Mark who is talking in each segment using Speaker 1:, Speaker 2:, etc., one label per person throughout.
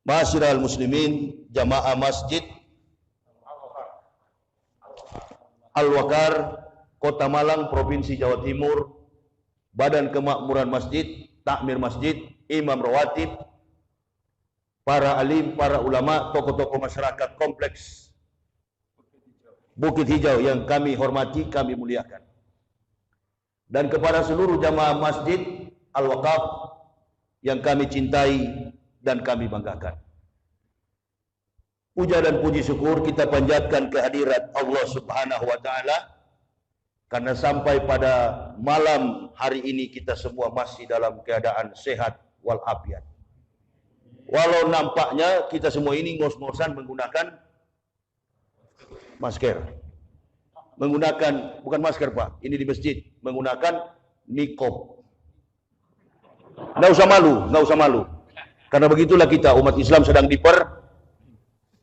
Speaker 1: Ma'asyiral muslimin, jamaah masjid Al-Waqar, Kota Malang, Provinsi Jawa Timur, Badan Kemakmuran Masjid, Takmir Masjid, Imam Rawatib, para alim, para ulama, tokoh-tokoh masyarakat kompleks Bukit Hijau yang kami hormati, kami muliakan. Dan kepada seluruh jamaah masjid Al-Waqaf yang kami cintai dan kami banggakan. Puja dan puji syukur kita panjatkan kehadirat Allah Subhanahu wa taala karena sampai pada malam hari ini kita semua masih dalam keadaan sehat walafiat. Walau nampaknya kita semua ini ngos-ngosan menggunakan masker. Menggunakan, bukan masker Pak, ini di masjid, menggunakan niqab. Nggak usah malu, nggak usah malu. Karena begitulah kita, umat Islam sedang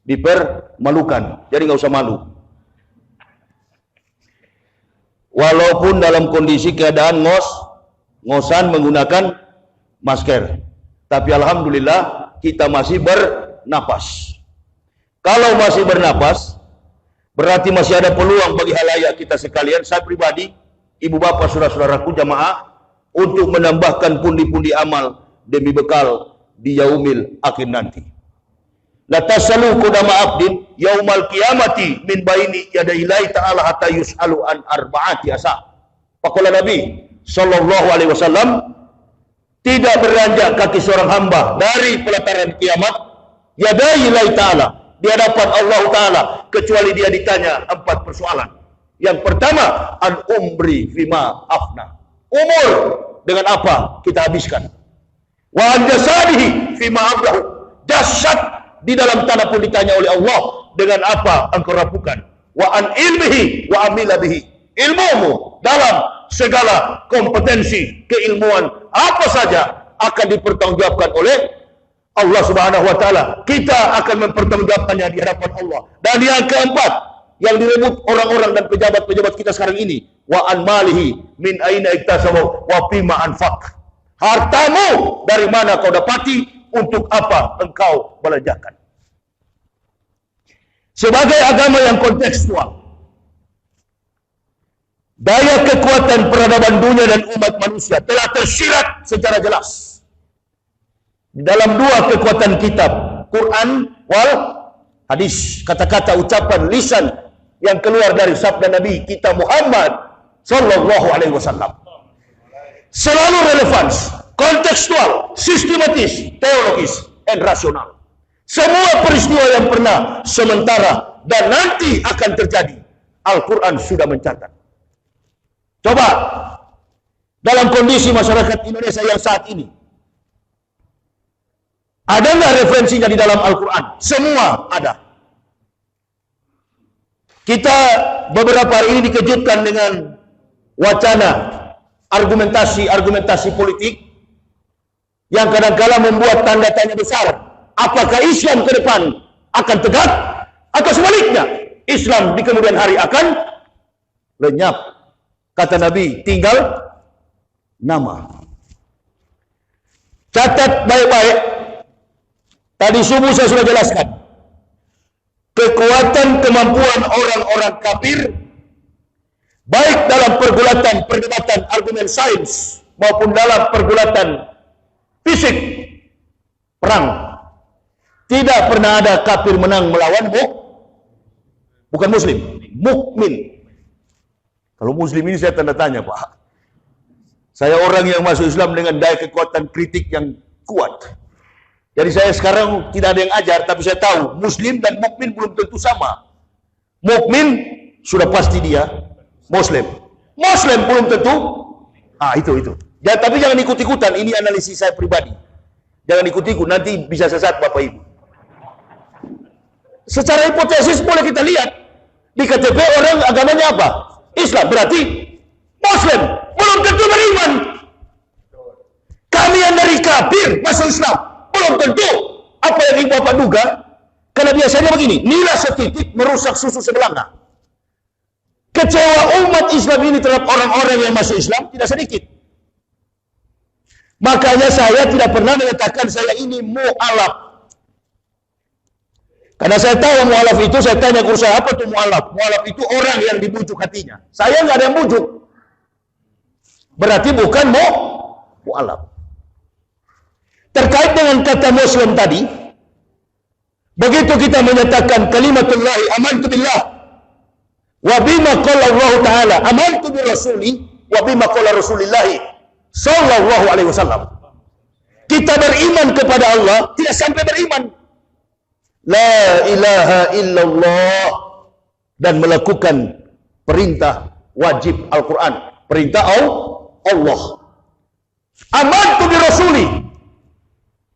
Speaker 1: dipermalukan. Jadi nggak usah malu. Walaupun dalam kondisi keadaan ngosan menggunakan masker. Tapi alhamdulillah kita masih bernapas. Kalau masih bernapas, berarti masih ada peluang bagi halayak kita sekalian, saya pribadi, ibu bapak, saudara-saudaraku jamaah, untuk menambahkan pundi-pundi amal demi bekal di yaumil akhir nanti. La tasalu qudama abdin yaumal qiyamati min baini yadaillahi ta'ala hatta yus'alu an arba'ati asa. Faqala Nabi sallallahu alaihi wasallam, tidak beranjak kaki seorang hamba dari pelataran kiamat yadaillahi ta'ala, di hadapan Allah Ta'ala, kecuali dia ditanya 4 persoalan. Yang pertama, an umri fima afna, umur dengan apa kita habiskan. Wa an jasadihi fima ablahu, jasad di dalam tanah pun ditanya oleh Allah, dengan apa engkau rapukan. Wa an ilmihi wa amila bihi, ilmumu dalam segala kompetensi keilmuan apa saja akan dipertanggungjawabkan oleh Allah Subhanahu wa taala. Kita akan mempertanggungjawabkannya di hadapan Allah. Dan yang keempat, yang direbut orang-orang dan pejabat-pejabat kita sekarang ini, wa an malihi min aina iktasabu wa fima anfaq. Hartamu dari mana kau dapati, untuk apa engkau belanjakan. Sebagai agama yang kontekstual, daya kekuatan peradaban dunia dan umat manusia telah tersirat secara jelas di dalam 2 kekuatan kitab, Quran wal hadis, kata-kata ucapan lisan yang keluar dari sabda Nabi kita Muhammad sallallahu alaihi wasallam. Selalu relevans, kontekstual, sistematis, teologis, dan rasional. Semua peristiwa yang pernah, sementara, dan nanti akan terjadi, Al-Quran sudah mencatat. Coba, dalam kondisi masyarakat Indonesia yang saat ini, ada nggak referensinya di dalam Al-Quran? Semua ada. Kita beberapa hari ini dikejutkan dengan wacana, argumentasi politik yang kadang-kala membuat tanda tanya besar. Apakah Islam ke depan akan tegak, atau sebaliknya Islam di kemudian hari akan lenyap? Kata Nabi, tinggal nama. Catat baik-baik. Tadi subuh saya sudah jelaskan. Kekuatan kemampuan orang-orang kafir, baik dalam perdebatan argumen sains maupun dalam pergulatan fisik perang. Tidak pernah ada kafir menang melawan bukan muslim, mukmin. Kalau muslim ini saya tanda tanya, Pak. Saya orang yang masuk Islam dengan daya kekuatan kritik yang kuat. Jadi saya sekarang tidak ada yang ajar, tapi saya tahu muslim dan mukmin belum tentu sama. Mukmin sudah pasti dia muslim. Muslim belum tentu. Itu. Ya, tapi jangan ikut-ikutan, ini analisis saya pribadi. Jangan ikut-ikut, nanti bisa sesat Bapak Ibu. Secara hipotesis boleh kita lihat. Di KTP orang agamanya apa? Islam, berarti muslim. Belum tentu beriman. Kami yang dari kafir masuk Islam, belum tentu. Apa yang Ibu Bapak duga? Karena biasanya begini, nila setitik merusak susu sebelanga. Kecewa umat Islam ini terhadap orang-orang yang masuk Islam tidak sedikit. Makanya saya tidak pernah mengatakan saya ini mu'alaf. Karena saya tahu mu'alaf itu, saya tanya guru saya, apa itu mu'alaf? Mu'alaf itu orang yang dibujuk hatinya. Saya nggak ada yang bujuk. Berarti bukan mu'alaf. Terkait dengan kata Muslim tadi, begitu kita menyatakan kalimatullahi amantu billah wa bima qala Allah Ta'ala amantu bi rasuli wa bima qala Rasulillahi sallallahu alaihi wasallam. Kita beriman kepada Allah, tidak sampai beriman la ilaha illallah dan melakukan perintah wajib Al-Quran, perintah Allah. Amantu bi rasuli,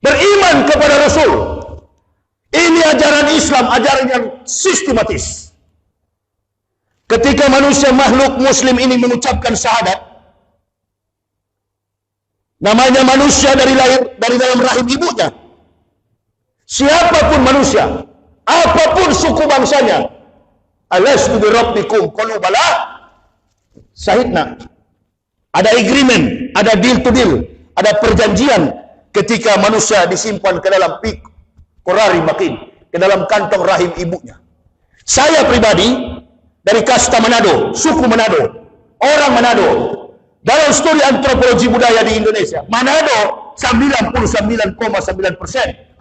Speaker 1: beriman kepada Rasul. Ini ajaran Islam, ajaran yang sistematis. Ketika manusia makhluk muslim ini mengucapkan syahadat, namanya manusia dari dalam rahim ibunya. Siapapun manusia, apapun suku bangsanya, alastu bi rabbikum qalu bala, syahidna. Ada agreement, ada deal to deal, ada perjanjian ketika manusia disimpan ke dalam Qurari makin, ke dalam kantong rahim ibunya. Saya pribadi dari kasta Manado, suku Manado, orang Manado. Dalam studi antropologi budaya di Indonesia, Manado 99,9%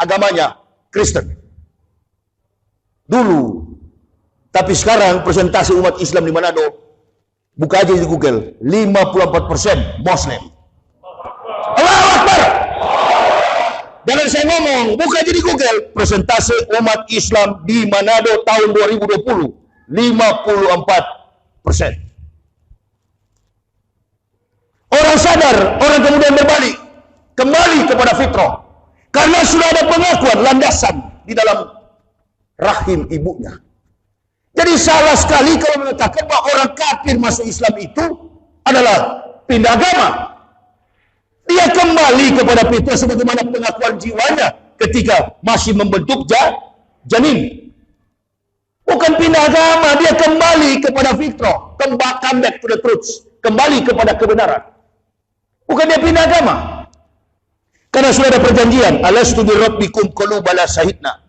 Speaker 1: agamanya Kristen. Dulu. Tapi sekarang presentasi umat Islam di Manado, buka aja di Google, 54% Muslim. Allahu Akbar. Jangan saya ngomong, buka aja di Google, presentasi umat Islam di Manado tahun 2020, 54%. Orang sadar, orang kemudian berbalik, kembali kepada fitrah. Karena sudah ada pengakuan, landasan di dalam rahim ibunya. Jadi salah sekali kalau mengatakan bahwa orang kafir masuk Islam itu adalah pindah agama. Dia kembali kepada fitrah sebagaimana pengakuan jiwanya ketika masih membentuk janin. Bukan pindah agama, dia kembali kepada fitrah, come back to the truth, kembali kepada kebenaran. Bukan dia pindah agama. Karena sudah ada perjanjian, alastu bi rabbikum qalu bala syahidna.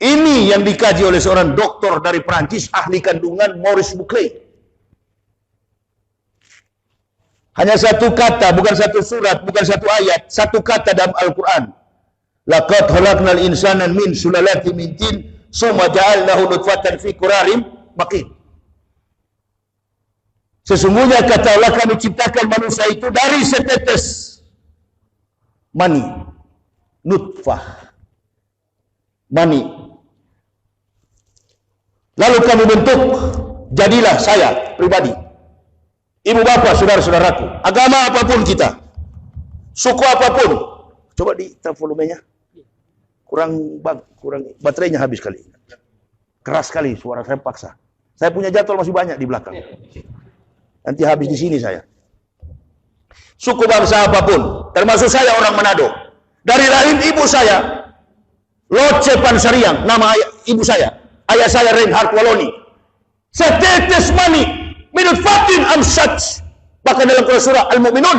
Speaker 1: Ini yang dikaji oleh seorang doktor dari Perancis, ahli kandungan Maurice Buckley. Hanya satu kata, bukan satu surat, bukan satu ayat, satu kata dalam Al-Quran. Laqad khalaqnal insana min sulalatin min tin, tsumma ja'alnahu nutfatan fi qararin makin. Sesungguhnya kata Allah, kami ciptakan manusia itu dari setetes mani, nutfah, mani. Lalu kami bentuk, jadilah saya pribadi. Ibu bapak, saudara-saudaraku, agama apapun kita, suku apapun, coba ditekan volumenya, kurang baterainya habis kali, keras sekali suara saya paksa. Saya punya jadwal masih banyak di belakang, nanti habis di sini saya. Suku bangsa apapun, termasuk saya orang Manado, dari rahim ibu saya, Loce Pansariang, nama ibu saya, ayah saya Reinhard Waloni, setetes mani. Minut fatin amsaj, bahkan dalam surah Al-Mu'minun,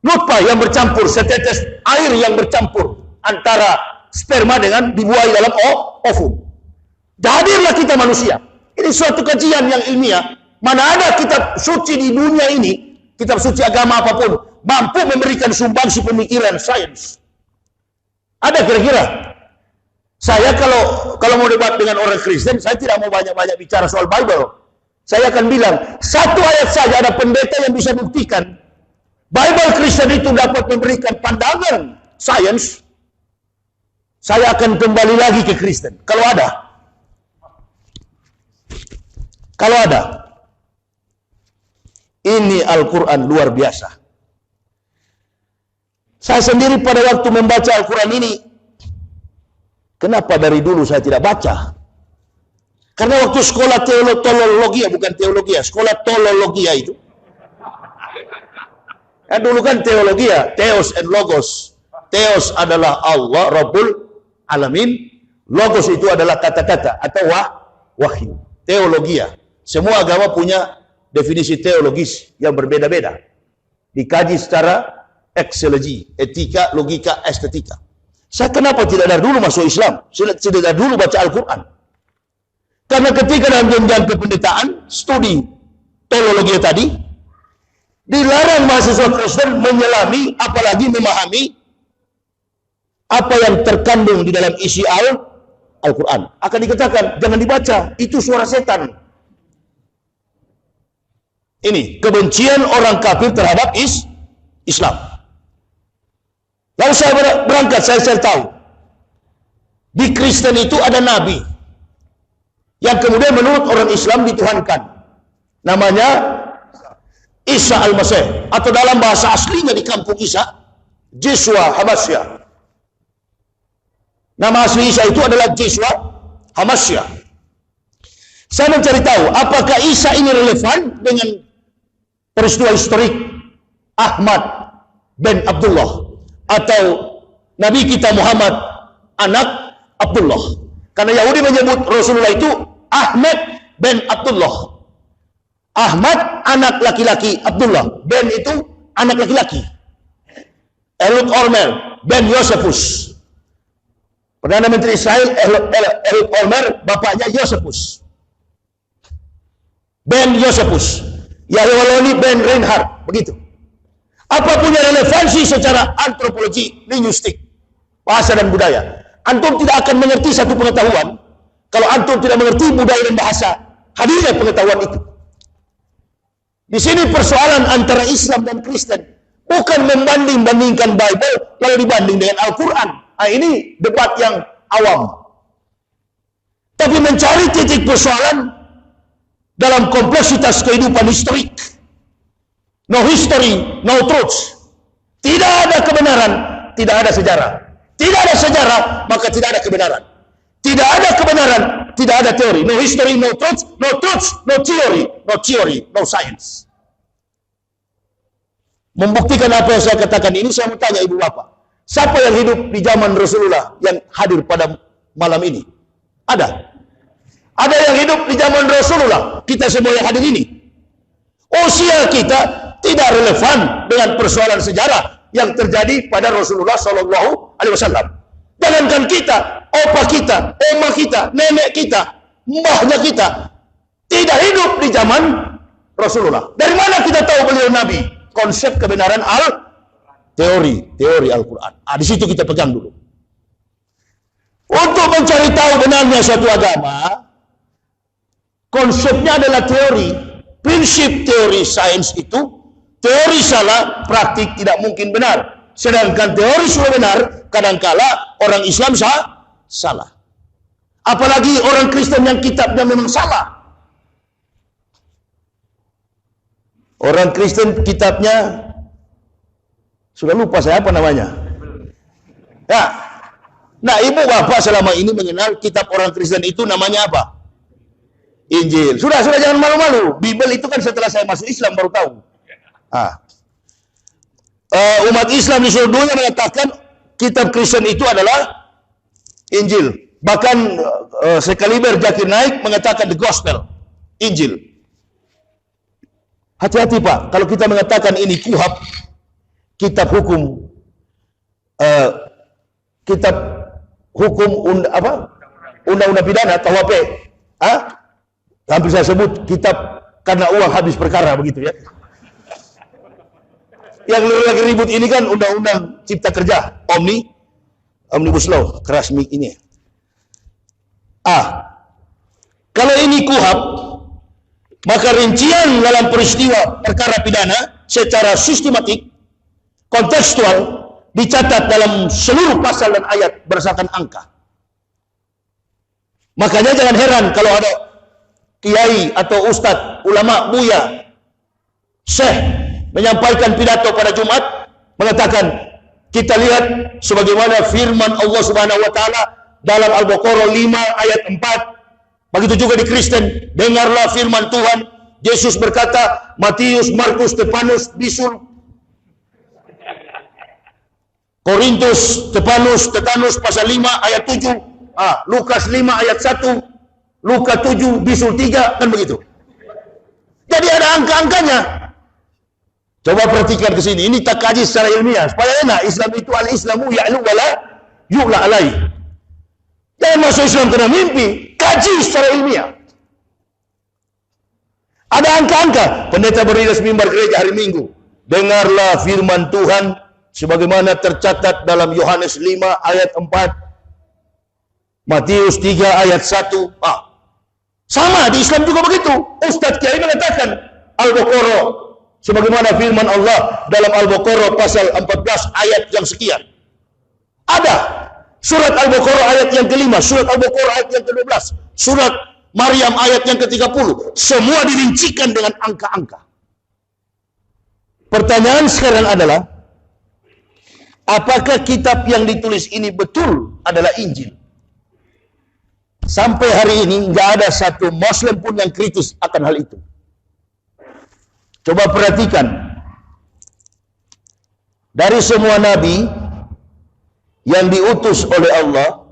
Speaker 1: nutfah yang bercampur, setetes air yang bercampur antara sperma dengan dibuai dalam ovum. Hadirlah kita manusia. Ini suatu kajian yang ilmiah. Mana ada kitab suci di dunia ini, kitab suci agama apapun, mampu memberikan sumbangsi pemikiran sains. Ada kira-kira? Saya kalau mau debat dengan orang Kristen, saya tidak mau banyak-banyak bicara soal Bible. Saya akan bilang, satu ayat saja ada pendeta yang bisa buktikan Bible Kristen itu dapat memberikan pandangan sains. Saya akan kembali lagi ke Kristen. Kalau ada. Ini Al-Quran luar biasa. Saya sendiri pada waktu membaca Al-Quran ini, kenapa dari dulu saya tidak baca? Karena waktu sekolah teologia, bukan teologia, sekolah teologia itu. Dulu kan teologia, Theos and Logos. Theos adalah Allah, Rabbul Alamin. Logos itu adalah kata-kata atau wahyu. Teologia. Semua agama punya definisi teologis yang berbeda-beda. Dikaji secara eksologi, etika, logika, estetika. Saya kenapa tidak dari dulu masuk Islam? Tidak dari dulu baca Al-Quran. Karena ketika dalam jenjang kependetaan, studi teologi tadi, dilarang mahasiswa Kristen menyelami, apalagi memahami apa yang terkandung di dalam isi Al-Quran. Akan dikatakan, jangan dibaca, itu suara setan. Ini, kebencian orang kafir terhadap Islam. Lalu saya berangkat, saya tahu. Di Kristen itu ada nabi. Yang kemudian menurut orang Islam dituhankan. Namanya Isa Al-Masih. Atau dalam bahasa aslinya di kampung Isa, Yeshua Hamasya. Nama asli Isa itu adalah Yeshua Hamasya. Saya mencari tahu, apakah Isa ini relevan dengan peristiwa historik Ahmad bin Abdullah atau Nabi kita Muhammad anak Abdullah. Karena Yahudi menyebut Rasulullah itu Ahmad bin Abdullah. Ahmad anak laki-laki, Abdullah bin itu anak laki-laki. Ehud Olmert bin Yosefus. Perdana Menteri Israel Ehud Olmert, bapaknya Yosefus. Ben Yosefus. Yahuwaloni Ben Reinhardt, begitu. Apapun yang relevansi secara antropologi, linguistik, bahasa dan budaya. Antum tidak akan mengerti satu pengetahuan kalau antum tidak mengerti budaya dan bahasa. Hadirnya pengetahuan itu. Di sini persoalan antara Islam dan Kristen bukan membanding-bandingkan Bible lalu dibanding dengan Al-Quran. Nah, ini debat yang awam. Tapi mencari titik persoalan dalam kompleksitas kehidupan historik. No history, no truth. Tidak ada kebenaran, tidak ada sejarah. Tidak ada sejarah, maka tidak ada kebenaran. Tidak ada kebenaran, tidak ada teori. No history, no truth, no theory, no theory, no science. Membuktikan apa yang saya katakan ini, saya mau tanya ibu bapak. Siapa yang hidup di zaman Rasulullah yang hadir pada malam ini? Ada? Ada yang hidup di zaman Rasulullah, kita semua yang hadir ini. Usia kita tidak relevan dengan persoalan sejarah yang terjadi pada Rasulullah Shallallahu Alaihi Wasallam. Jangankan kita, opa kita, oma kita, nenek kita, mbahnya kita tidak hidup di zaman Rasulullah. Dari mana kita tahu beliau Nabi? Konsep kebenaran teori Al-Quran. Di situ kita pegang dulu. Untuk mencari tahu benarnya suatu agama, konsepnya adalah teori. Prinsip teori sains itu, teori salah, praktik tidak mungkin benar. Sedangkan teori sudah benar, kadangkala orang Islam salah. Apalagi orang Kristen yang kitabnya memang salah. Orang Kristen kitabnya, sudah lupa saya apa namanya. Ya. Nah, ibu bapak selama ini mengenal kitab orang Kristen itu namanya apa? Injil. Sudah jangan malu-malu. Bible itu kan setelah saya masuk Islam baru tahu. Umat Islam di seluruh dunia mengatakan kitab Kristen itu adalah Injil. Bahkan sekaliber Zakir Naik mengatakan the gospel, Injil. Hati-hati Pak, kalau kita mengatakan ini KUHP, kitab hukum, undang-undang pidana, KUHP, hampir saya sebut kitab karena uang habis perkara, begitu ya. Yang lagi ribut ini kan undang-undang cipta kerja, Omnibus Law, keras ini. Kalau ini KUHP, maka rincian dalam peristiwa perkara pidana secara sistematik, kontekstual, dicatat dalam seluruh pasal dan ayat berdasarkan angka. Makanya jangan heran kalau ada kiai atau ustadz, ulama, buya, syekh menyampaikan pidato pada Jumat mengatakan, kita lihat sebagaimana firman Allah Subhanahu wa taala dalam Al-Baqarah 5 ayat 4. Begitu juga di Kristen, dengarlah firman Tuhan. Yesus berkata, Matius, Markus, Stefanus, Bisul, Korintus, Tetanus pasal 5 ayat 7, Lukas 5 ayat 1, Lukas 7, Bisul 3, kan begitu. Jadi ada angka-angkanya. Coba perhatikan ke sini. Ini tak kaji secara ilmiah supaya enak. Islam itu al-Islamu ya'lu wala yu'la alaih. Jangan masuk Islam kena mimpi, kaji secara ilmiah. Ada angka-angka. Pendeta berdiri di mimbar gereja hari Minggu. Dengarlah firman Tuhan sebagaimana tercatat dalam Yohanes 5 ayat 4, Matius 3 ayat 1. Sama di Islam juga begitu. Ustadz Kiai mengatakan Al-Baqarah sebagaimana firman Allah dalam Al-Baqarah pasal 14 ayat yang sekian. Ada surat Al-Baqarah ayat yang kelima, surat Al-Baqarah ayat yang ke-12, surat Maryam ayat yang ke-30. Semua dirincikan dengan angka-angka. Pertanyaan sekarang adalah, apakah kitab yang ditulis ini betul adalah Injil? Sampai hari ini nggak ada satu Muslim pun yang kritis akan hal itu. Coba perhatikan, dari semua nabi yang diutus oleh Allah,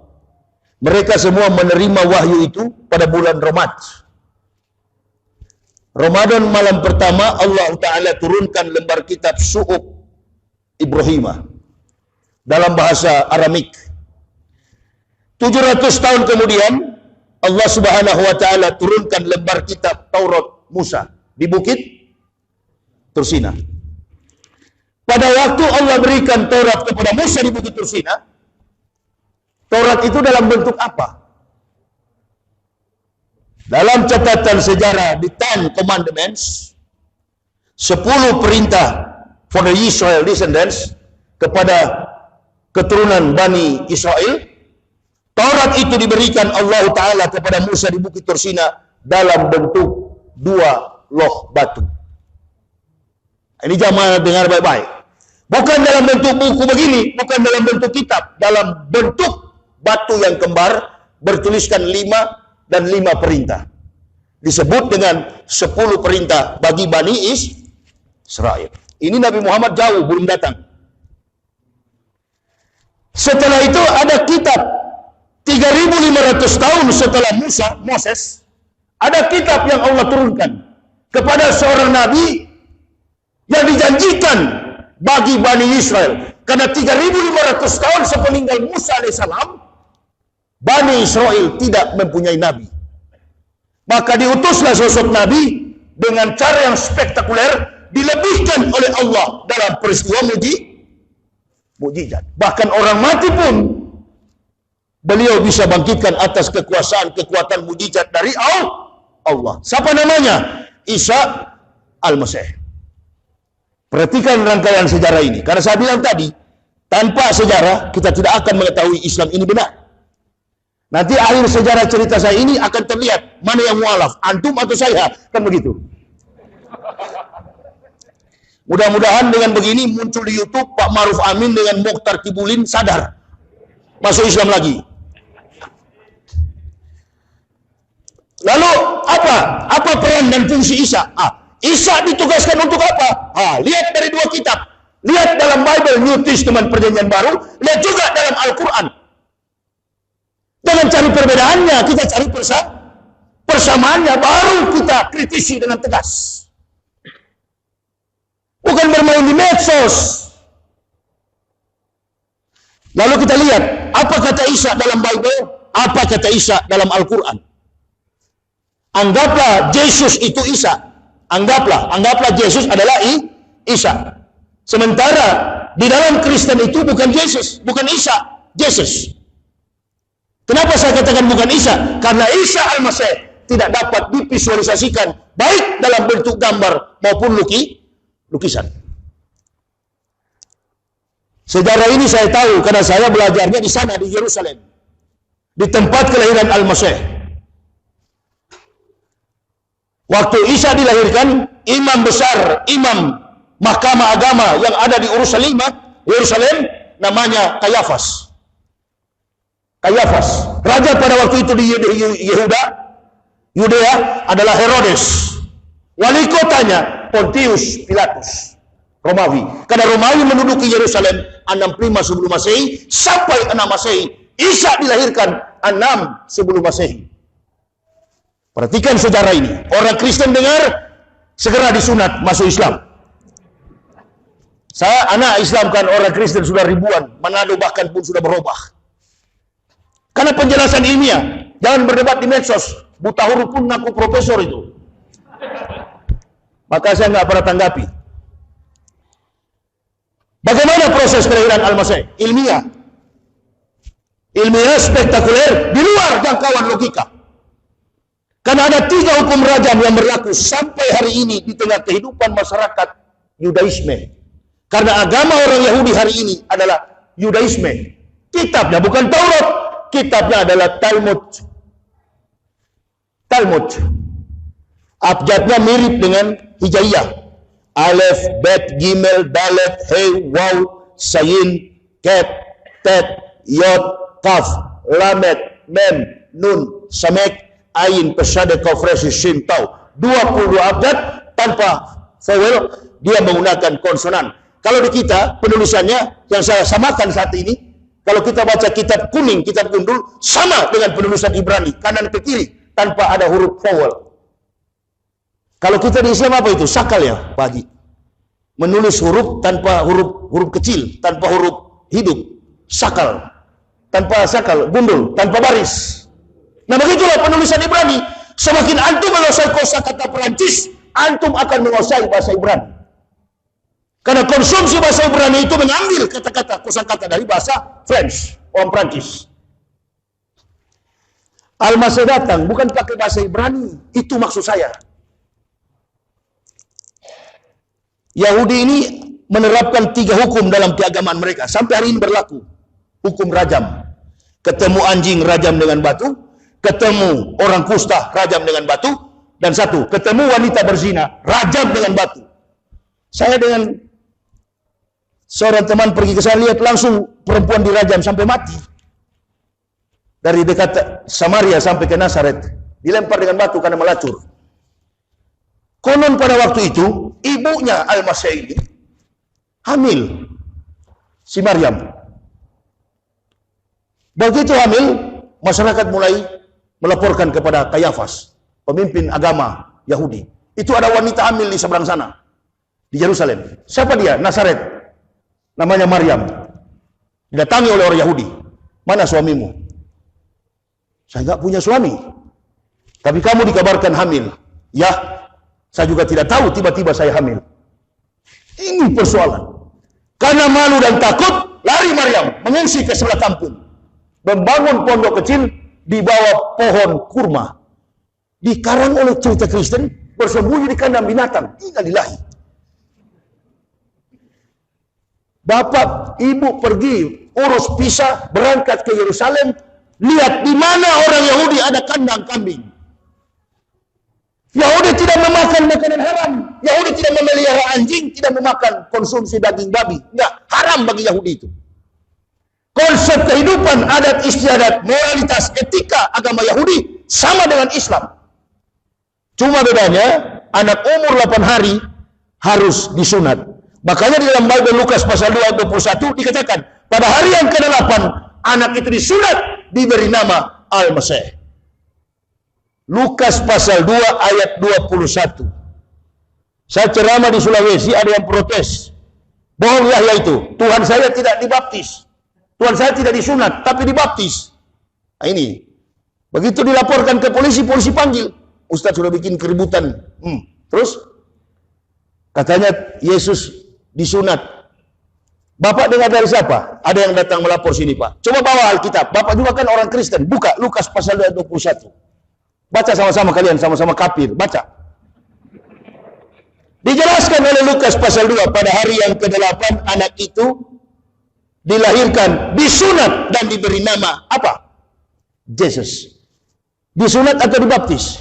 Speaker 1: mereka semua menerima wahyu itu pada bulan Ramadan malam pertama Allah Ta'ala turunkan lembar kitab Suhuf Ibrahimah dalam bahasa Aramik. 700 tahun kemudian Allah Subhanahu wa Ta'ala turunkan lembar kitab Taurat Musa di Bukit Tursina. Pada waktu Allah berikan Taurat kepada Musa di Bukit Tursina, Taurat itu dalam bentuk apa? Dalam catatan sejarah di Ten Commandments, 10 perintah for the Israel descendants, kepada keturunan Bani Israel. Taurat itu diberikan Allah Ta'ala kepada Musa di Bukit Tursina dalam bentuk 2 loh batu. Ini jamaah dengar baik-baik. Bukan dalam bentuk buku begini, bukan dalam bentuk kitab, dalam bentuk batu yang kembar bertuliskan 5 dan 5 perintah. Disebut dengan 10 perintah bagi Bani Israel. Ini Nabi Muhammad jauh belum datang. Setelah itu ada kitab 3.500 tahun setelah Moses, ada kitab yang Allah turunkan kepada seorang nabi yang dijanjikan bagi Bani Israel. Karena 3.500 tahun sepeninggal Musa alaihissalam, Bani Israel tidak mempunyai nabi. Maka diutuslah sosok nabi dengan cara yang spektakuler, dilebihkan oleh Allah dalam peristiwa mujizat. Bahkan orang mati pun beliau bisa bangkitkan atas kekuatan mujizat dari Allah. Siapa namanya? Isa Al-Masih. Perhatikan rangkaian sejarah ini. Karena saya bilang tadi, tanpa sejarah kita tidak akan mengetahui Islam ini benar. Nanti akhir sejarah cerita saya ini akan terlihat mana yang mualaf, antum atau saya, kan begitu. Mudah-mudahan dengan begini muncul di YouTube Pak Maruf Amin dengan Mokhtar Kibulin sadar masuk Islam lagi. Lalu apa peran dan fungsi Isa? Isa ditugaskan untuk apa? Lihat dari 2 kitab. Lihat dalam Bible New Testament Perjanjian Baru, lihat juga dalam Al-Quran. Jangan cari perbedaannya, kita cari persamaannya, baru kita kritisi dengan tegas. Bukan bermain di medsos. Lalu kita lihat, apa kata Isa dalam Bible, apa kata Isa dalam Al-Quran. Anggaplah Yesus itu Isa. Anggaplah Yesus adalah Isa. Sementara di dalam Kristen itu bukan Yesus, bukan Isa, Yesus. Kenapa saya katakan bukan Isa? Karena Isa Al-Masih tidak dapat divisualisasikan baik dalam bentuk gambar maupun lukisan. Sejarah ini saya tahu karena saya belajarnya di sana, di Yerusalem, di tempat kelahiran Al-Masih. Waktu Isa dilahirkan, imam besar, imam mahkamah agama yang ada di Yerusalem namanya Kayafas. Raja pada waktu itu di Yudea adalah Herodes. Wali kotanya Pontius Pilatus, Romawi. Karena Romawi menduduki Yerusalem 65 sebelum Masehi sampai 6 Masehi. Isa dilahirkan 6 sebelum Masehi. Perhatikan sejarah ini. Orang Kristen dengar, segera disunat masuk Islam. Saya anak Islam kan, orang Kristen sudah ribuan, Manado bahkan pun sudah berubah. Mana penjelasan ilmiah? Jangan berdebat di medsos. Buta huruf pun ngaku profesor itu. Maka saya nggak pernah tanggapi. Bagaimana proses kelahiran Al-Masih? Ilmiah. Ilmiah spektakuler di luar jangkauan logika. Karena ada 3 hukum rajam yang berlaku sampai hari ini di tengah kehidupan masyarakat Yudaisme. Karena agama orang Yahudi hari ini adalah Yudaisme. Kitabnya bukan Taurat, kitabnya adalah Talmud. Talmud. Abjadnya mirip dengan Hijaiyah. Alef, Bet, Gimel, Dalet, He, Waw, Sayin, Ket, Tet, Yod, Kaf, Lamet, Mem, Nun, Samek, Ain, Pesade, Kofresi, Shin, Tau. 22 abjad tanpa vowel, dia menggunakan konsonan. Kalau di kita, penulisannya yang saya samakan saat ini, kalau kita baca kitab kuning, kitab gundul, sama dengan penulisan Ibrani, kanan ke kiri, tanpa ada huruf vowel. Kalau kita di Islam apa itu? Sakal ya, Pak Haji. Menulis huruf tanpa huruf kecil, tanpa huruf hidup. Sakal. Tanpa sakal, gundul, tanpa baris. Nah begitulah penulisan Ibrani. Semakin antum menguasai kosakata Perancis, antum akan menguasai bahasa Ibrani. Karena konsumsi bahasa Ibrani itu mengambil kata-kata kosakata dari bahasa French, orang Prancis. Al-Masih datang bukan pakai bahasa Ibrani, itu maksud saya. Yahudi ini menerapkan 3 hukum dalam keagamaan mereka. Sampai hari ini berlaku. Hukum rajam. Ketemu anjing, rajam dengan batu. Ketemu orang kusta, rajam dengan batu. Dan 1, ketemu wanita berzina, rajam dengan batu. Saya dengan seorang teman pergi ke sana, lihat langsung perempuan dirajam sampai mati. Dari dekat Samaria sampai ke Nazaret. Dilempar dengan batu karena melacur. Konon pada waktu itu, ibunya Al-Masih ini hamil, si Maryam. Begitu hamil, masyarakat mulai melaporkan kepada Kayafas, pemimpin agama Yahudi. Itu ada wanita hamil di seberang sana, di Yerusalem. Siapa dia? Nazaret. Namanya Maryam. Didatangi oleh orang Yahudi. Mana suamimu? Saya nggak punya suami. Tapi kamu dikabarkan hamil. Ya. Saya juga tidak tahu, tiba-tiba saya hamil. Ini persoalan. Karena malu dan takut, lari Maryam, mengungsi ke sebelah kampung. Membangun pondok kecil di bawah pohon kurma. Dikarang oleh cerita Kristen, bersembunyi di kandang binatang. Innalillahi. Bapak, ibu pergi, urus pisah, berangkat ke Yerusalem, lihat di mana orang Yahudi ada kandang kambing. Yahudi tidak memakan makanan haram. Yahudi tidak memelihara anjing, tidak memakan konsumsi daging babi. Enggak, haram bagi Yahudi itu. Konsep kehidupan, adat istiadat, moralitas, etika agama Yahudi sama dengan Islam. Cuma bedanya, anak umur 8 hari harus disunat. Makanya di dalam Bible Lukas pasal 2 ayat 21 dikatakan, pada hari yang ke-8 anak itu disunat, diberi nama Al-Masih. Lukas pasal 2 ayat 21. Saya ceramah di Sulawesi, ada yang protes. Bohong Yahya itu. Tuhan saya tidak dibaptis. Tuhan saya tidak disunat, tapi dibaptis. Nah ini. Begitu dilaporkan ke polisi, polisi panggil. Ustaz sudah bikin keributan. Terus? Katanya Yesus disunat. Bapak dengar dari siapa? Ada yang datang melapor sini, Pak. Coba bawa Alkitab. Bapak juga kan orang Kristen. Buka Lukas pasal 2 ayat 21. Baca sama-sama kalian, sama-sama kafir. Baca. Dijelaskan oleh Lukas pasal 2, pada hari yang ke-8 anak itu dilahirkan, disunat dan diberi nama apa? Yesus. Disunat atau dibaptis?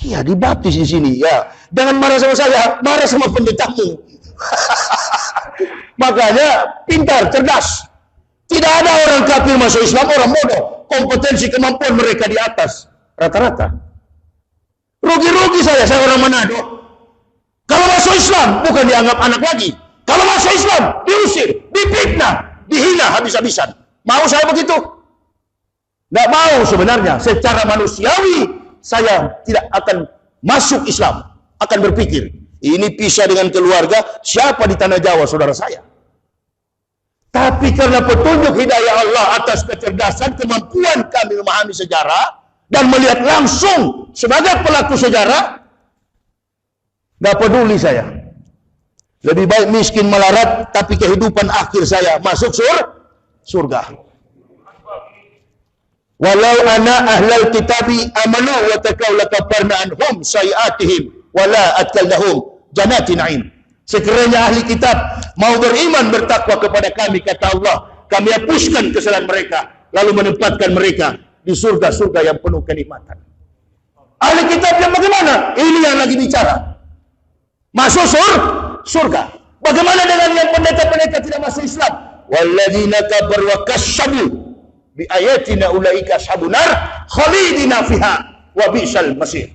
Speaker 1: Iya, dibaptis di sini. Ya, jangan marah sama saya, marah sama pendetamu. Makanya pintar, cerdas. Tidak ada orang kafir masuk Islam, orang bodoh. Kompetensi kemampuan mereka di atas rata-rata. Rugi-rugi saya orang Manado. Kalau masuk Islam bukan dianggap anak lagi. Kalau masuk Islam diusir, difitnah, dihina habis-habisan. Mau saya begitu? Nggak mau sebenarnya. Secara manusiawi saya tidak akan masuk Islam. Akan berpikir, ini pisah dengan keluarga, siapa di tanah Jawa saudara saya? Tapi karena petunjuk hidayah Allah atas kecerdasan, kemampuan kami memahami sejarah dan melihat langsung sebagai pelaku sejarah, gak peduli saya. Lebih baik miskin melarat, tapi kehidupan akhir saya masuk surga. Walau ana ahlal kitabi amanu wa taqaw lakafarna anhum sayiatihim wala adkalnahum jannatin na'im. Sekiranya ahli kitab mau beriman bertakwa kepada kami, kata Allah, kami hapuskan kesalahan mereka, lalu menempatkan mereka di surga-surga yang penuh kenikmatan. Ahli kitab yang bagaimana? Ini yang lagi bicara. Masuk surga. Bagaimana dengan yang pendeta-pendeta tidak masuk Islam? Walladzina kafaru wa kasyabu bi ayatina ulaika ashabun nar khalidina fiha wa bi'sal masir.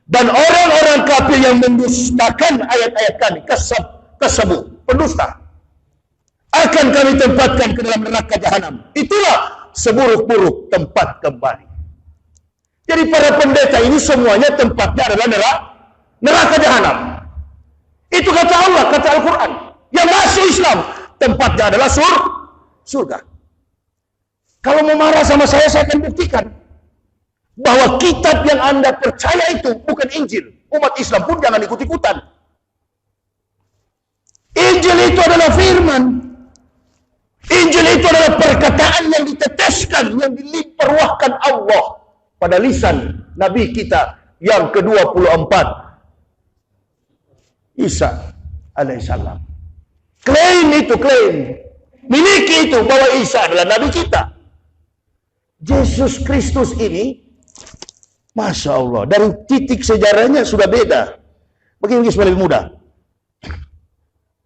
Speaker 1: Dan orang-orang kafir yang mendustakan ayat-ayat kami, kasabu, pendusta, akan kami tempatkan ke dalam neraka jahanam. Itulah seburuk-buruk tempat kembali. Jadi para pendeta ini semuanya tempatnya adalah neraka jahanam. Itu kata Allah, kata Al-Quran. Yang masuk Islam, tempatnya adalah surga. Kalau mau marah sama saya akan buktikan bahwa kitab yang Anda percaya itu bukan Injil. Umat Islam pun jangan ikut-ikutan. Injil itu adalah firman. Injil itu adalah perkataan yang diteteskan, yang dilimpahkan Allah pada lisan Nabi kita yang ke-24, Isa alaihissalam. Klaim, miliki itu bahwa Isa adalah Nabi kita. Yesus Kristus ini, Masya Allah, dari titik sejarahnya sudah beda. Begini lebih mudah.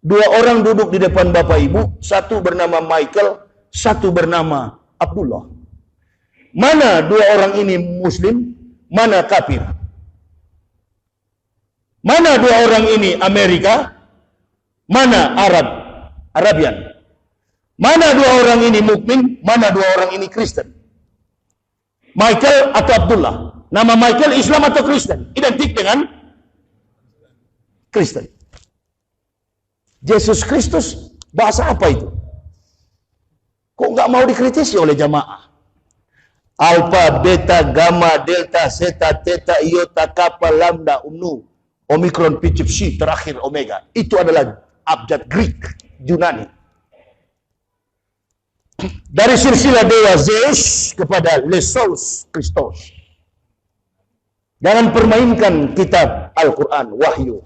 Speaker 1: Dua orang duduk di depan Bapak Ibu, satu bernama Michael, satu bernama Abdullah. Mana dua orang ini Muslim, mana kafir? Mana dua orang ini Amerika, mana Arabian? Mana dua orang ini mukmin, mana dua orang ini Kristen? Michael atau Abdullah? Nama Michael Islam atau Kristen? Identik dengan Kristen. Yesus Kristus bahasa apa itu? Kok nggak mau dikritisi oleh jamaah? Alpha, beta, gamma, delta, zeta, theta, iota, kappa, lambda, nu, omikron, pi, psi, terakhir omega. Itu adalah abjad Greek, Yunani. Dari silsilah dewa Zeus kepada Lesos Kristos. Jangan permainkan kitab Al-Quran, wahyu.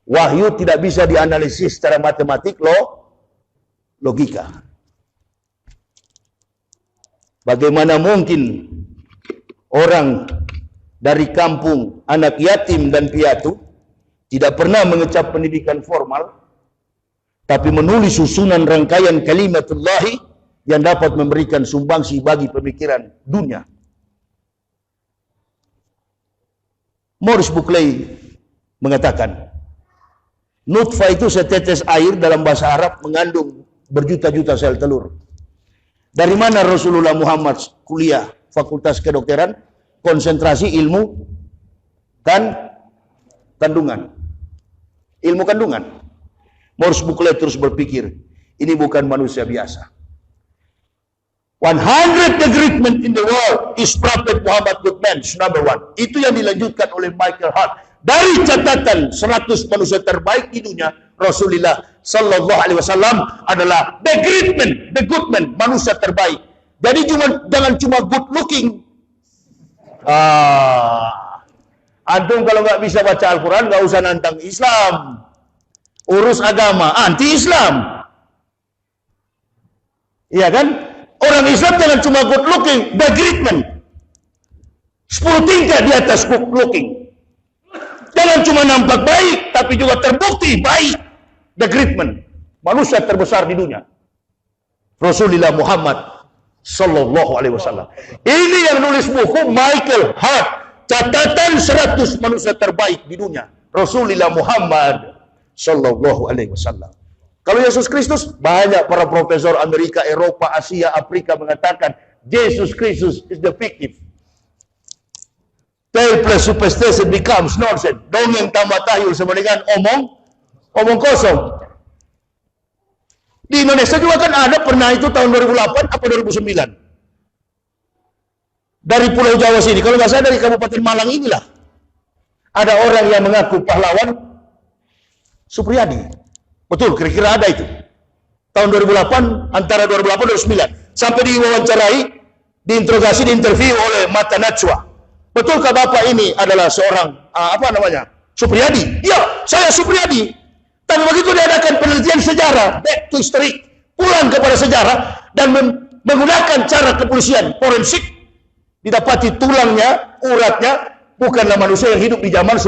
Speaker 1: Wahyu tidak bisa dianalisis secara matematik, logika. Bagaimana mungkin orang dari kampung anak yatim dan piatu tidak pernah mengecap pendidikan formal, tapi menulis susunan rangkaian kalimatullahi yang dapat memberikan sumbangsi bagi pemikiran dunia. Maurice Buckley mengatakan, nutfah itu setetes air dalam bahasa Arab mengandung berjuta-juta sel telur. Dari mana Rasulullah Muhammad kuliah fakultas kedokteran, konsentrasi ilmu kandungan. Ilmu kandungan. Maurice Buckley terus berpikir, ini bukan manusia biasa. 100 the great men in the world is Prophet Muhammad good man, number one. Itu yang dilanjutkan oleh Michael Hart. Dari catatan 100 manusia terbaik di dunia, Rasulullah Sallallahu Alaihi Wasallam adalah the great man, the good man, manusia terbaik. Jadi jangan cuma good looking. Antum kalau nggak bisa baca Al-Quran, nggak usah nantang Islam. Urus agama, anti-Islam. Iya kan? Orang Islam jangan cuma good looking, the great man. 10 tingkat di atas good looking. Jangan cuma nampak baik, tapi juga terbukti baik. The great man, manusia terbesar di dunia. Rasulullah Muhammad Sallallahu Alaihi Wasallam. Ini yang nulis buku Michael Hart. Catatan 100 manusia terbaik di dunia. Rasulullah Muhammad Sallallahu Alaihi Wasallam. Kalau Yesus Kristus, banyak para profesor Amerika, Eropa, Asia, Afrika mengatakan Yesus Kristus is the fictive. Tale plus superstition becomes nonsense. Dongeng tambah tahyul sama dengan omong kosong. Di Indonesia juga kan ada pernah itu tahun 2008 apa 2009. Dari Pulau Jawa sini, kalau nggak salah dari Kabupaten Malang inilah. Ada orang yang mengaku pahlawan Supriyadi. Betul, kira-kira ada itu. Tahun 2008, antara 2008 dan 2009. Sampai diwawancarai, diinterogasi, diinterview oleh Mata Najwa. Betulkah Bapak ini adalah seorang, Supriyadi? Ya, saya Supriyadi. Tapi begitu diadakan penelitian sejarah, back to history, pulang kepada sejarah, dan menggunakan cara kepolisian forensik, didapati tulangnya, uratnya, bukanlah manusia yang hidup di zaman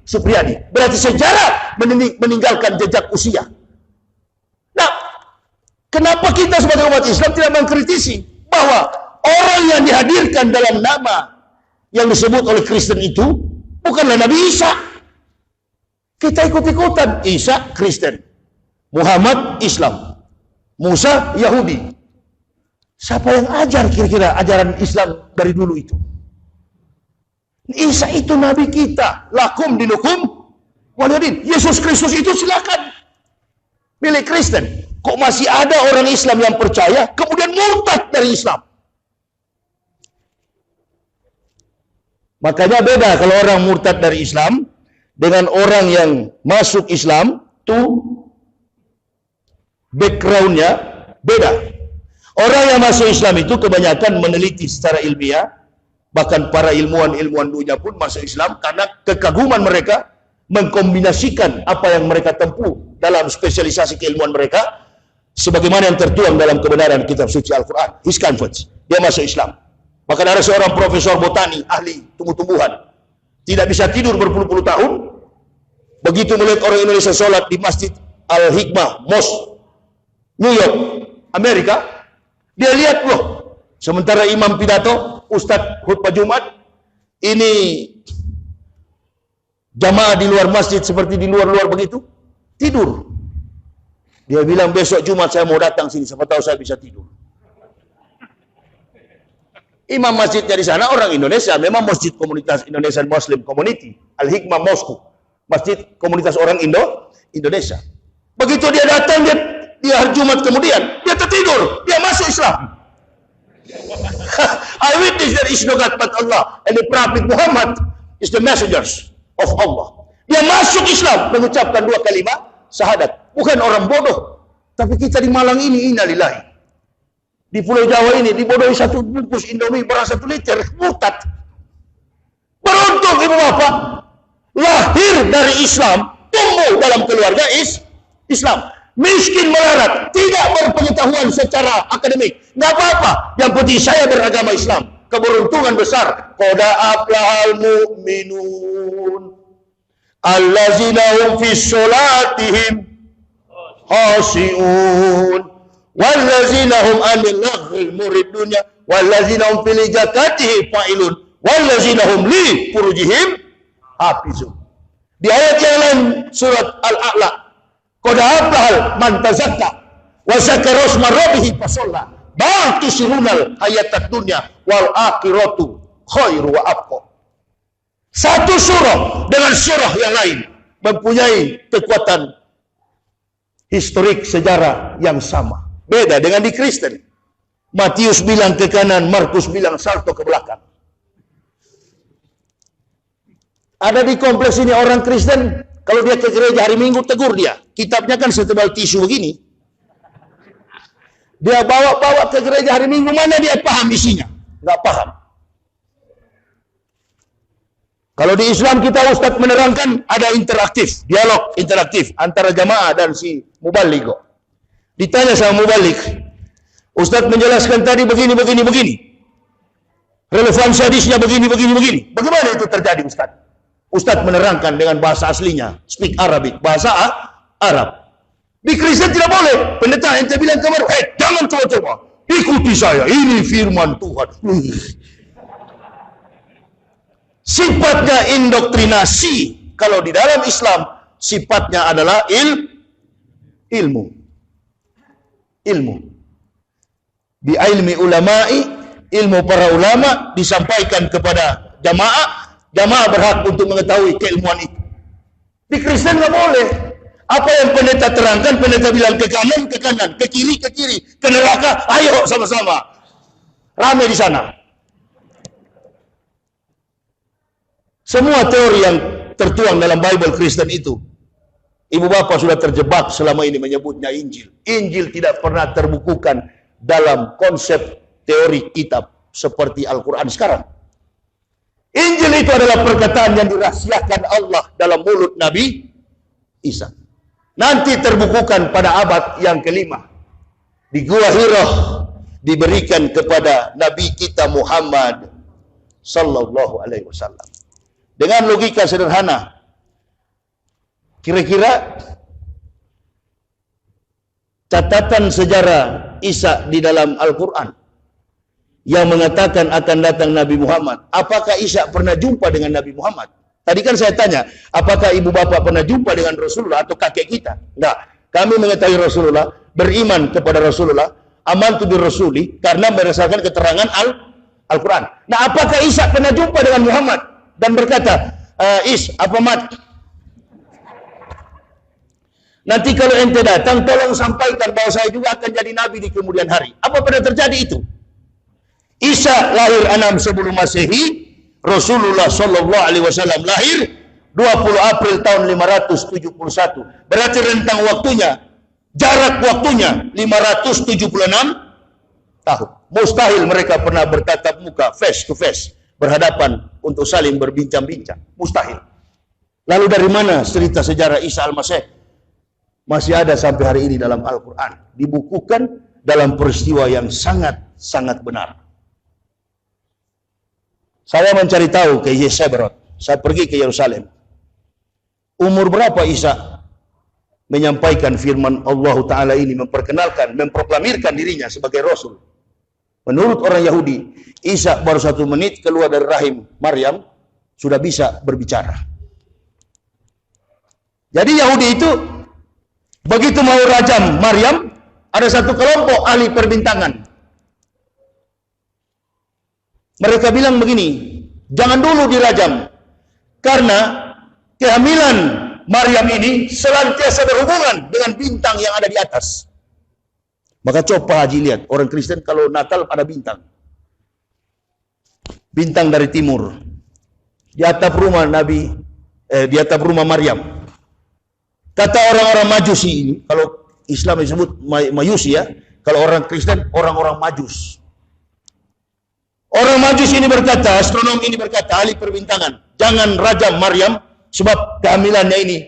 Speaker 1: Supriyadi. Berarti sejarah meninggalkan jejak usia. Nah, kenapa kita sebagai umat Islam tidak mengkritisi bahwa orang yang dihadirkan dalam nama yang disebut oleh Kristen itu bukanlah Nabi Isa. Kita ikut-ikutan. Isa Kristen, Muhammad Islam, Musa Yahudi. Siapa yang ajar kira-kira ajaran Islam dari dulu itu? Isa itu Nabi kita. Lakum dinukum waliyadin. Yesus Kristus itu silakan milik Kristen. Kok masih ada orang Islam yang percaya kemudian murtad dari Islam? Makanya beda kalau orang murtad dari Islam dengan orang yang masuk Islam, tuh backgroundnya beda. Orang yang masuk Islam itu kebanyakan meneliti secara ilmiah, bahkan para ilmuwan dunia pun masuk Islam karena kekaguman mereka mengkombinasikan apa yang mereka tempuh dalam spesialisasi keilmuan mereka sebagaimana yang tertuang dalam kebenaran kitab suci Al-Quran. His converts, dia masuk Islam. Bahkan ada seorang profesor botani, ahli tumbuh-tumbuhan, tidak bisa tidur berpuluh-puluh tahun. Begitu melihat orang Indonesia sholat di Masjid Al-Hikmah, Mosque, New York, Amerika, dia lihat loh, sementara imam pidato, ustadz khutbah Jumat, ini jamaah di luar masjid seperti di luar-luar begitu, tidur. Dia bilang besok Jumat saya mau datang sini, siapa tahu saya bisa tidur. Imam masjidnya di sana orang Indonesia, memang masjid komunitas Indonesian Muslim Community, Al-Hikmah Mosque, masjid komunitas orang Indonesia. Begitu dia datang, dia hari Jumat kemudian, dia tertidur, dia masuk Islam. I witness there is no God but Allah, and the Prophet Muhammad is the messengers of Allah. Dia masuk Islam, mengucapkan 2 kalimat syahadat. Bukan orang bodoh, tapi kita di Malang ini, innalillahi. Di Pulau Jawa ini dibodohi 1 bungkus Indomie beras 1 liter, murtad. Beruntung ibu bapak lahir dari Islam, tumbuh dalam keluarga Islam. Miskin melarat, tidak berpengetahuan secara akademik, nggak apa-apa. Yang penting saya beragama Islam. Keberuntungan besar. Qad aflahal mu'minun allazina hum fi sholatihim khashi'un wallazina hum anil laghwi muridunnya wallazina hum fil zakatihi fa'ilun wallazina hum li furujihim hafizun. Di ayat yang lain surat Al-A'la, qad aflahal man tazakka wa zakara isma rabbih fasalla bal tusirunal hayatad dunya wal akhiratu khairu wa abqa. Satu surah dengan surah yang lain mempunyai kekuatan historik sejarah yang sama. Beda dengan di Kristen. Matius bilang ke kanan, Markus bilang salto ke belakang. Ada di kompleks ini orang Kristen, kalau dia ke gereja hari Minggu tegur dia. Kitabnya kan setebal tisu begini. Dia bawa ke gereja hari Minggu, mana dia paham isinya? Nggak paham. Kalau di Islam kita Ustadz menerangkan ada interaktif, dialog interaktif antara jamaah dan si mubaligh. Ditanya sama mubalik, Ustadz menjelaskan tadi begini. Relevansi hadisnya begini. Bagaimana itu terjadi Ustadz? Ustadz menerangkan dengan bahasa aslinya, speak Arabic, bahasa Arab. Di Kristen tidak boleh. Pendeta ente bilang kemarin, jangan coba-coba. Ikuti saya, ini firman Tuhan. Sifatnya indoktrinasi. Kalau di dalam Islam, sifatnya adalah ilmu. Bi ilmi ulama'i, ilmu para ulama disampaikan kepada jamaah berhak untuk mengetahui keilmuan itu. Di Kristen nggak boleh. Apa yang pendeta terangkan, pendeta bilang ke kanan, ke kiri, ke neraka. Ayo sama-sama. Ramai di sana. Semua teori yang tertuang dalam Bible Kristen itu, ibu bapak sudah terjebak selama ini menyebutnya Injil. Injil tidak pernah terbukukan dalam konsep teori kitab seperti Al-Quran sekarang. Injil itu adalah perkataan yang dirahasiakan Allah dalam mulut Nabi Isa. Nanti terbukukan pada abad yang kelima. Di Gua Hira diberikan kepada Nabi kita Muhammad Sallallahu Alaihi Wasallam. Dengan logika sederhana, kira-kira catatan sejarah Isa di dalam Al-Quran yang mengatakan akan datang Nabi Muhammad, apakah Isa pernah jumpa dengan Nabi Muhammad? Tadi kan saya tanya, apakah ibu bapak pernah jumpa dengan Rasulullah atau kakek kita? Enggak. Kami mengetahui Rasulullah, beriman kepada Rasulullah, amantu bir rasuli, karena berdasarkan keterangan Al-Quran. Nah, apakah Isa pernah jumpa dengan Muhammad dan berkata, apa mat? Nanti kalau ente datang, tolong sampaikan bahwa saya juga akan jadi nabi di kemudian hari. Apa pernah terjadi itu? Isa lahir 6 sebelum Masehi, Rasulullah Shallallahu Alaihi Wasallam lahir 20 April tahun 571. Berarti rentang waktunya, jarak waktunya 576 tahun. Mustahil mereka pernah bertatap muka, face to face, berhadapan untuk saling berbincang-bincang. Mustahil. Lalu dari mana cerita sejarah Isa Al-Masih? Masih ada sampai hari ini dalam Al-Quran. Dibukukan dalam peristiwa yang sangat-sangat benar. Saya mencari tahu ke Yesebroth. Saya pergi ke Yerusalem. Umur berapa Isa menyampaikan firman Allah Ta'ala ini, memperkenalkan, memproklamirkan dirinya sebagai Rasul? Menurut orang Yahudi, Isa baru 1 menit keluar dari rahim Maryam, sudah bisa berbicara. Jadi Yahudi itu, begitu mau rajam Maryam, ada satu kelompok ahli perbintangan. Mereka bilang begini, jangan dulu dirajam, karena kehamilan Maryam ini senantiasa berhubungan dengan bintang yang ada di atas. Maka coba Haji lihat, orang Kristen kalau Natal ada bintang. Bintang dari timur. Di atap rumah di atap rumah Maryam. Kata orang-orang Majusi ini, kalau Islam disebut Majusi ya, kalau orang Kristen orang-orang Majus. Orang Majus ini berkata, astronom ini berkata, ahli perbintangan, jangan rajam Maryam sebab kehamilannya ini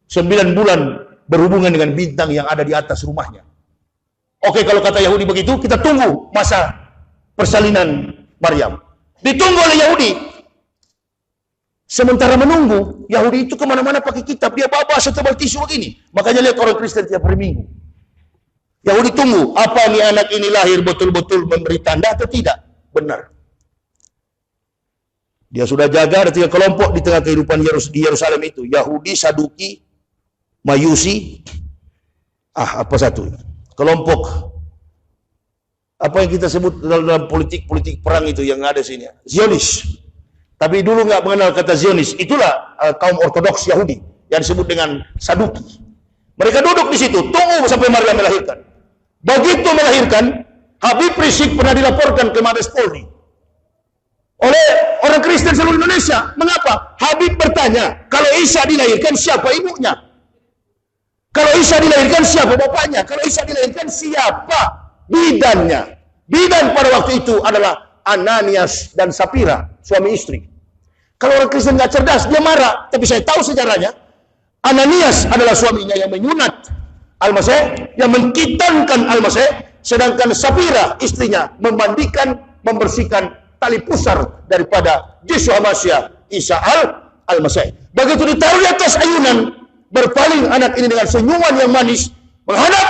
Speaker 1: 9 bulan berhubungan dengan bintang yang ada di atas rumahnya. Oke, kalau kata Yahudi begitu, kita tunggu masa persalinan Maryam. Ditunggu oleh Yahudi. Sementara menunggu, Yahudi itu kemana-mana pakai kitab, dia bawa setebal tisu begini. Makanya lihat orang Kristen tiap hari Minggu. Yahudi tunggu, apa nih anak ini lahir betul-betul memberi tanda atau tidak? Benar. Dia sudah jaga, ada 3 kelompok di tengah kehidupan di Yerusalem itu. Yahudi, Saduki, Majusi, apa satu? Kelompok, apa yang kita sebut dalam politik perang itu yang ada sini, Zionis. Tapi dulu nggak mengenal kata Zionis. Itulah kaum ortodoks Yahudi yang disebut dengan Saduki. Mereka duduk di situ, tunggu sampai Maryam melahirkan. Begitu melahirkan, Habib Rizik pernah dilaporkan ke Mabes Polri oleh orang Kristen seluruh Indonesia. Mengapa? Habib bertanya, kalau Isa dilahirkan siapa ibunya? Kalau Isa dilahirkan siapa bapaknya? Kalau Isa dilahirkan siapa bidannya? Bidan pada waktu itu adalah Ananias dan Sapira, suami istri. Kalau orang Kristen nggak cerdas, dia marah. Tapi saya tahu sejarahnya. Ananias adalah suaminya yang menyunat Al-Masih, yang mengkitankan Al-Masih, sedangkan Sapira, istrinya, memandikan, membersihkan tali pusar daripada Yeshua Masya Isa Al-Masih. Begitu ditaruh di atas ayunan, berpaling anak ini dengan senyuman yang manis, menghadap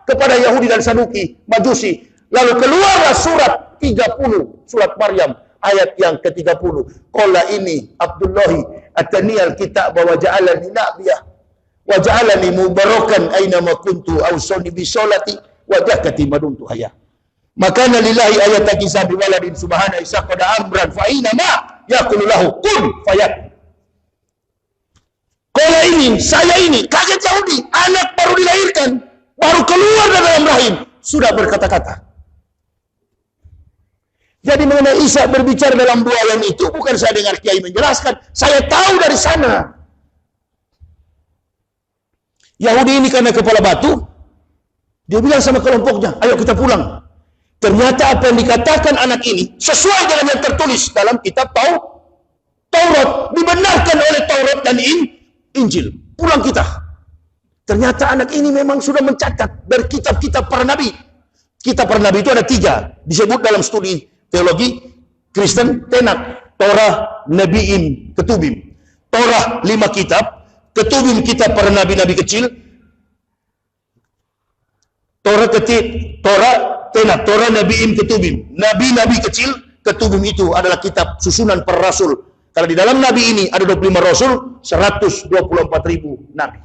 Speaker 1: kepada Yahudi dan Saduki, Majusi. Lalu keluarlah surat 30, surat Maryam, ayat yang ke-30. Qala ini Abdullahi ataniyal kitab wa ja'alani nabiyah wa ja'alani mubarakan aina ma kuntu awsani bi sholati wa zakati madumtu hayya. Maka lillahi ayat kisah biwaladin subhana isa qada amran fa aina ma yaqulu lahu kun fayakun. Kola ini, saya ini, kaget Yahudi, anak baru dilahirkan, baru keluar dari dalam rahim, sudah berkata-kata. Jadi mengenai Isa berbicara dalam buayan itu, bukan saya dengar kiai menjelaskan, saya tahu dari sana. Yahudi ini karena kepala batu, dia bilang sama kelompoknya, ayo kita pulang. Ternyata apa yang dikatakan anak ini, sesuai dengan yang tertulis dalam kitab Taurat, dibenarkan oleh Taurat dan Injil. Pulang kita. Ternyata anak ini memang sudah mencatat dari kitab-kitab para nabi. Kitab para nabi itu ada 3, disebut dalam studi teologi Kristen, Tenak, Torah, Nebiim, Ketubim. Torah 5 kitab, Ketubim kitab para nabi-nabi kecil, Torah, Tenak, Torah, Nebiim, Ketubim. Nabi-nabi kecil, Ketubim itu adalah kitab susunan para rasul. Kalau di dalam nabi ini ada 25 rasul, 124.000 nabi.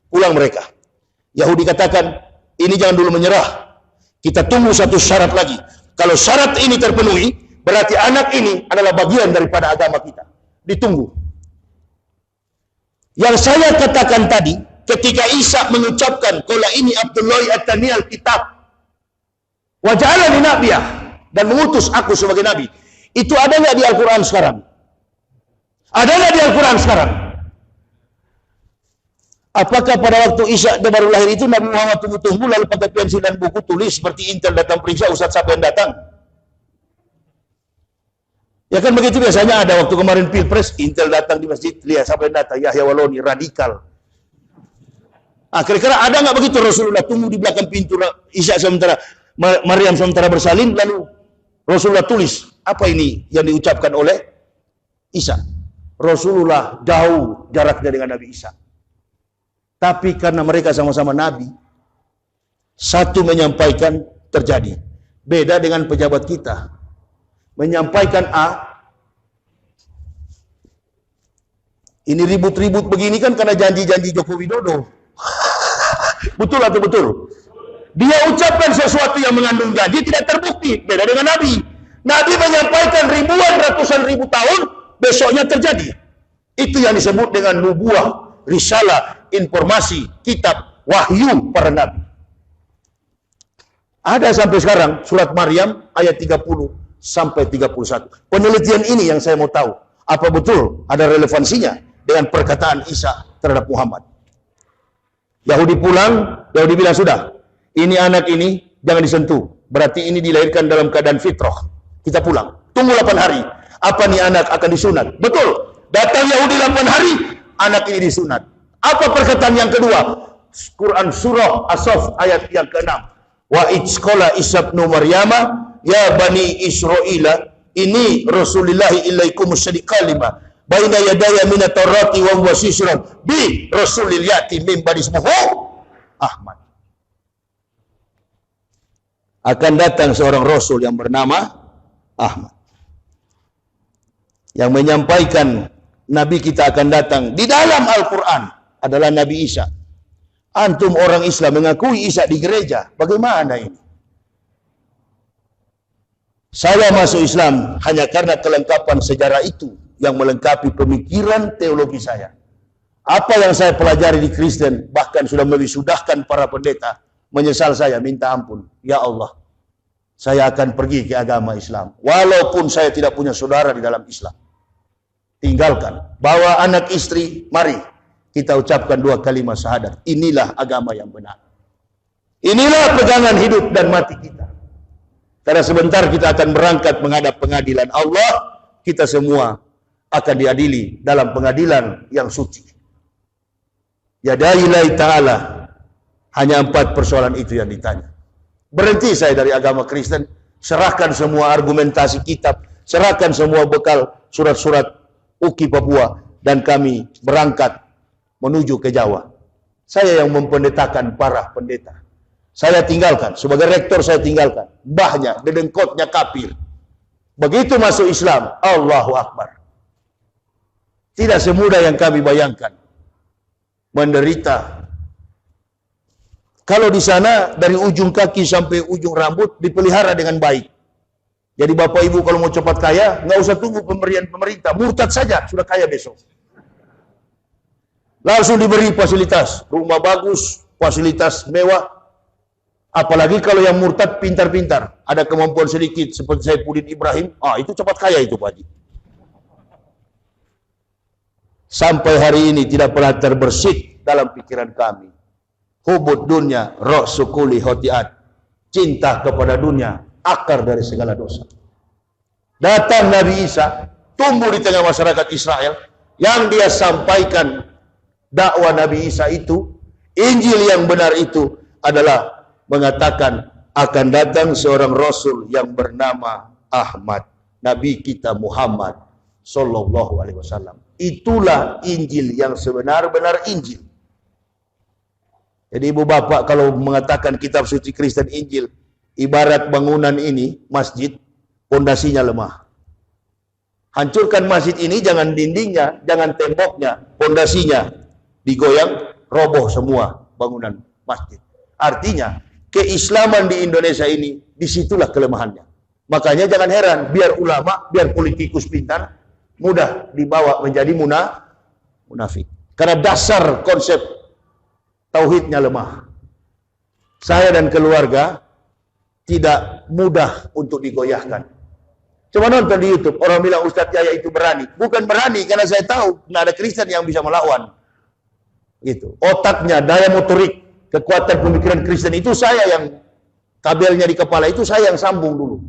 Speaker 1: Pulang mereka. Yahudi katakan, ini jangan dulu menyerah. Kita tunggu satu syarat lagi. Kalau syarat ini terpenuhi, berarti anak ini adalah bagian daripada agama kita. Ditunggu. Yang saya katakan tadi, ketika Isa mengucapkan, Qala ini Abdullahi atani al-kitab, wa ja'alani nabiyah, dan mengutus aku sebagai nabi. Itu ada nggak di Al-Quran sekarang? Ada nggak di Al-Quran sekarang? Apakah pada waktu Isa baru lahir itu Nabi Muhammad tunggu-tunggu lalu pakai pensil dan buku tulis seperti Intel datang periksa Ustadz siapa yang datang? Ya kan begitu biasanya ada waktu kemarin Pilpres, Intel datang di masjid, lihat siapa yang datang, Yahya Waloni, radikal. Kira-kira ada nggak begitu Rasulullah tunggu di belakang pintu Isa sementara Maryam sementara bersalin, lalu Rasulullah tulis, apa ini yang diucapkan oleh Isa? Rasulullah jauh jaraknya dengan Nabi Isa. Tapi karena mereka sama-sama Nabi, satu menyampaikan terjadi. Beda dengan pejabat kita. Menyampaikan A, ini ribut-ribut begini kan karena janji-janji Joko Widodo. Betul atau betul? Dia ucapkan sesuatu yang mengandung janji tidak terbukti. Beda dengan Nabi. Nabi menyampaikan ribuan, ratusan ribu tahun, besoknya terjadi. Itu yang disebut dengan nubuah, risalah, informasi, kitab, wahyu para nabi. Ada sampai sekarang surat Maryam ayat 30 sampai 31. Penelitian ini yang saya mau tahu, apa betul ada relevansinya dengan perkataan Isa terhadap Muhammad. Yahudi pulang, Yahudi bilang sudah, ini anak ini jangan disentuh. Berarti ini dilahirkan dalam keadaan fitrah. Kita pulang. Tunggu 8 hari. Apa nih anak akan disunat? Betul. Datang Yahudi 8 hari, anak ini disunat. Apa perkataan yang kedua? Quran surah As-Saff ayat yang ke-6. Wa idzqala Isa ibnu Maryama ya bani Israila ini Rasulillahi ilaikum musyaddiq kalima baina yadaya minat taurati wa wasisran bi rasulil yati min bani ismuhu Ahmad. Akan datang seorang rasul yang bernama Ahmad, yang menyampaikan Nabi kita akan datang di dalam Al-Quran adalah Nabi Isa. Antum orang Islam mengakui Isa di gereja. Bagaimana ini? Saya masuk Islam hanya karena kelengkapan sejarah itu yang melengkapi pemikiran teologi saya. Apa yang saya pelajari di Kristen, bahkan sudah mewisudahkan para pendeta, menyesal saya, minta ampun. Ya Allah, saya akan pergi ke agama Islam. Walaupun saya tidak punya saudara di dalam Islam. Tinggalkan. Bawa anak istri, mari kita ucapkan 2 kalimat syahadat. Inilah agama yang benar. Inilah pegangan hidup dan mati kita. Karena sebentar kita akan berangkat menghadap pengadilan Allah. Kita semua akan diadili dalam pengadilan yang suci. Yadaillahi ta'ala. Hanya 4 persoalan itu yang ditanya. Berhenti saya dari agama Kristen. Serahkan semua argumentasi kitab. Serahkan semua bekal surat-surat UKI Papua. Dan kami berangkat menuju ke Jawa. Saya yang mempendetakan para pendeta. Saya tinggalkan. Sebagai rektor saya tinggalkan. Mbahnya, dedengkotnya kafir. Begitu masuk Islam, Allahu Akbar. Tidak semudah yang kami bayangkan. Menderita. Kalau di sana dari ujung kaki sampai ujung rambut dipelihara dengan baik. Jadi bapak ibu kalau mau cepat kaya, nggak usah tunggu pemberian pemerintah, murtad saja sudah kaya besok. Langsung diberi fasilitas, rumah bagus, fasilitas mewah. Apalagi kalau yang murtad pintar-pintar, ada kemampuan sedikit seperti Saifuddin Ibrahim, itu cepat kaya itu Pak Haji. Sampai hari ini tidak pernah terbersit dalam pikiran kami. Hubud dunia, ra'sukuli hotiat. Cinta kepada dunia, akar dari segala dosa. Datang Nabi Isa, tumbuh di tengah masyarakat Israel, yang dia sampaikan dakwah Nabi Isa itu, Injil yang benar itu adalah mengatakan akan datang seorang Rasul yang bernama Ahmad, Nabi kita Muhammad Sallallahu Alaihi Wasallam. Itulah Injil yang sebenar-benar Injil. Jadi ibu bapak kalau mengatakan kitab suci Kristen Injil, ibarat bangunan ini, masjid, pondasinya lemah. Hancurkan masjid ini, jangan dindingnya, jangan temboknya, pondasinya digoyang, roboh semua bangunan masjid. Artinya, keislaman di Indonesia ini, disitulah kelemahannya. Makanya jangan heran, biar ulama, biar politikus pintar, mudah dibawa menjadi munafik. Karena dasar konsep tauhidnya lemah. Saya dan keluarga tidak mudah untuk digoyahkan. Coba nonton di YouTube, orang bilang Ustadz Yahya itu berani. Bukan berani, karena saya tahu nggak ada Kristen yang bisa melawan. Gitu. Otaknya, daya motorik, kekuatan pemikiran Kristen itu saya yang kabelnya di kepala itu saya yang sambung dulu.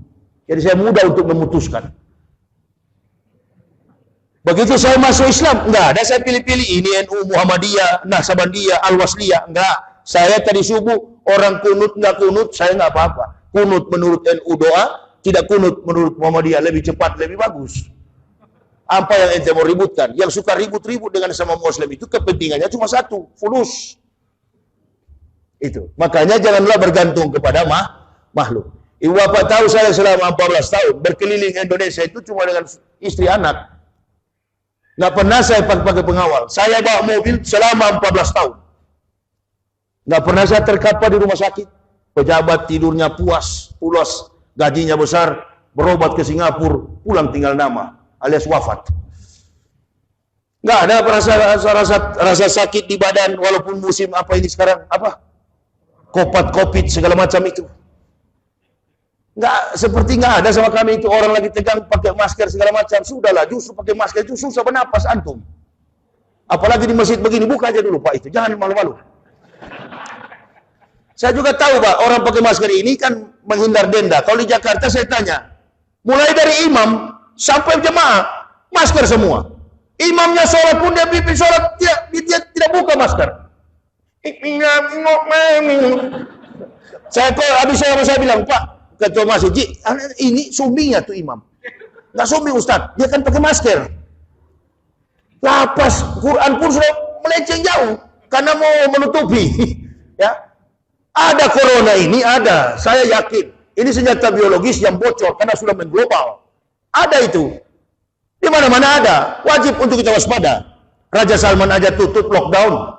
Speaker 1: Jadi saya mudah untuk memutuskan. Begitu saya masuk Islam, enggak ada saya pilih-pilih ini NU, Muhammadiyah, Naqsabandiyah, Al-Wasliyah, enggak. Saya tadi subuh orang kunut enggak kunut, saya enggak apa-apa. Kunut menurut NU doa, tidak kunut menurut Muhammadiyah, lebih cepat, lebih bagus. Apa yang ente mau ributkan? Yang suka ribut-ribut dengan sama Muslim itu kepentingannya cuma satu, fulus. Itu. Makanya janganlah bergantung kepada makhluk. Ibu bapak tahu saya selama 14 tahun berkeliling Indonesia itu cuma dengan istri anak. Nggak pernah saya pakai pengawal. Saya bawa mobil selama 14 tahun. Nggak pernah saya terkapar di rumah sakit. Pejabat tidurnya puas, gajinya besar, berobat ke Singapura, pulang tinggal nama, alias wafat. Nggak ada rasa sakit di badan, walaupun musim apa ini sekarang, Covid segala macam itu. Nggak ada sama kami itu, orang lagi tegang pakai masker segala macam. Sudahlah, justru pakai masker itu susah bernapas antum. Apalagi di masjid begini, buka aja dulu Pak itu, jangan malu-malu. Saya juga tahu Pak, orang pakai masker ini kan menghindar denda. Kalau di Jakarta saya tanya, mulai dari imam sampai jemaah, masker semua. Imamnya sholat pun dia pimpin sholat, dia tidak buka masker. Saya bilang, Pak, ketua masjid, ini sumbingnya tuh imam. Nggak sumbing Ustaz, dia kan pakai masker. Lapas Quran pun sudah melenceng jauh karena mau menutupi. Ya, ada corona ini, ada. Saya yakin ini senjata biologis yang bocor karena sudah mengglobal. Ada itu. Di mana-mana ada. Wajib untuk kita waspada. Raja Salman aja tutup lockdown.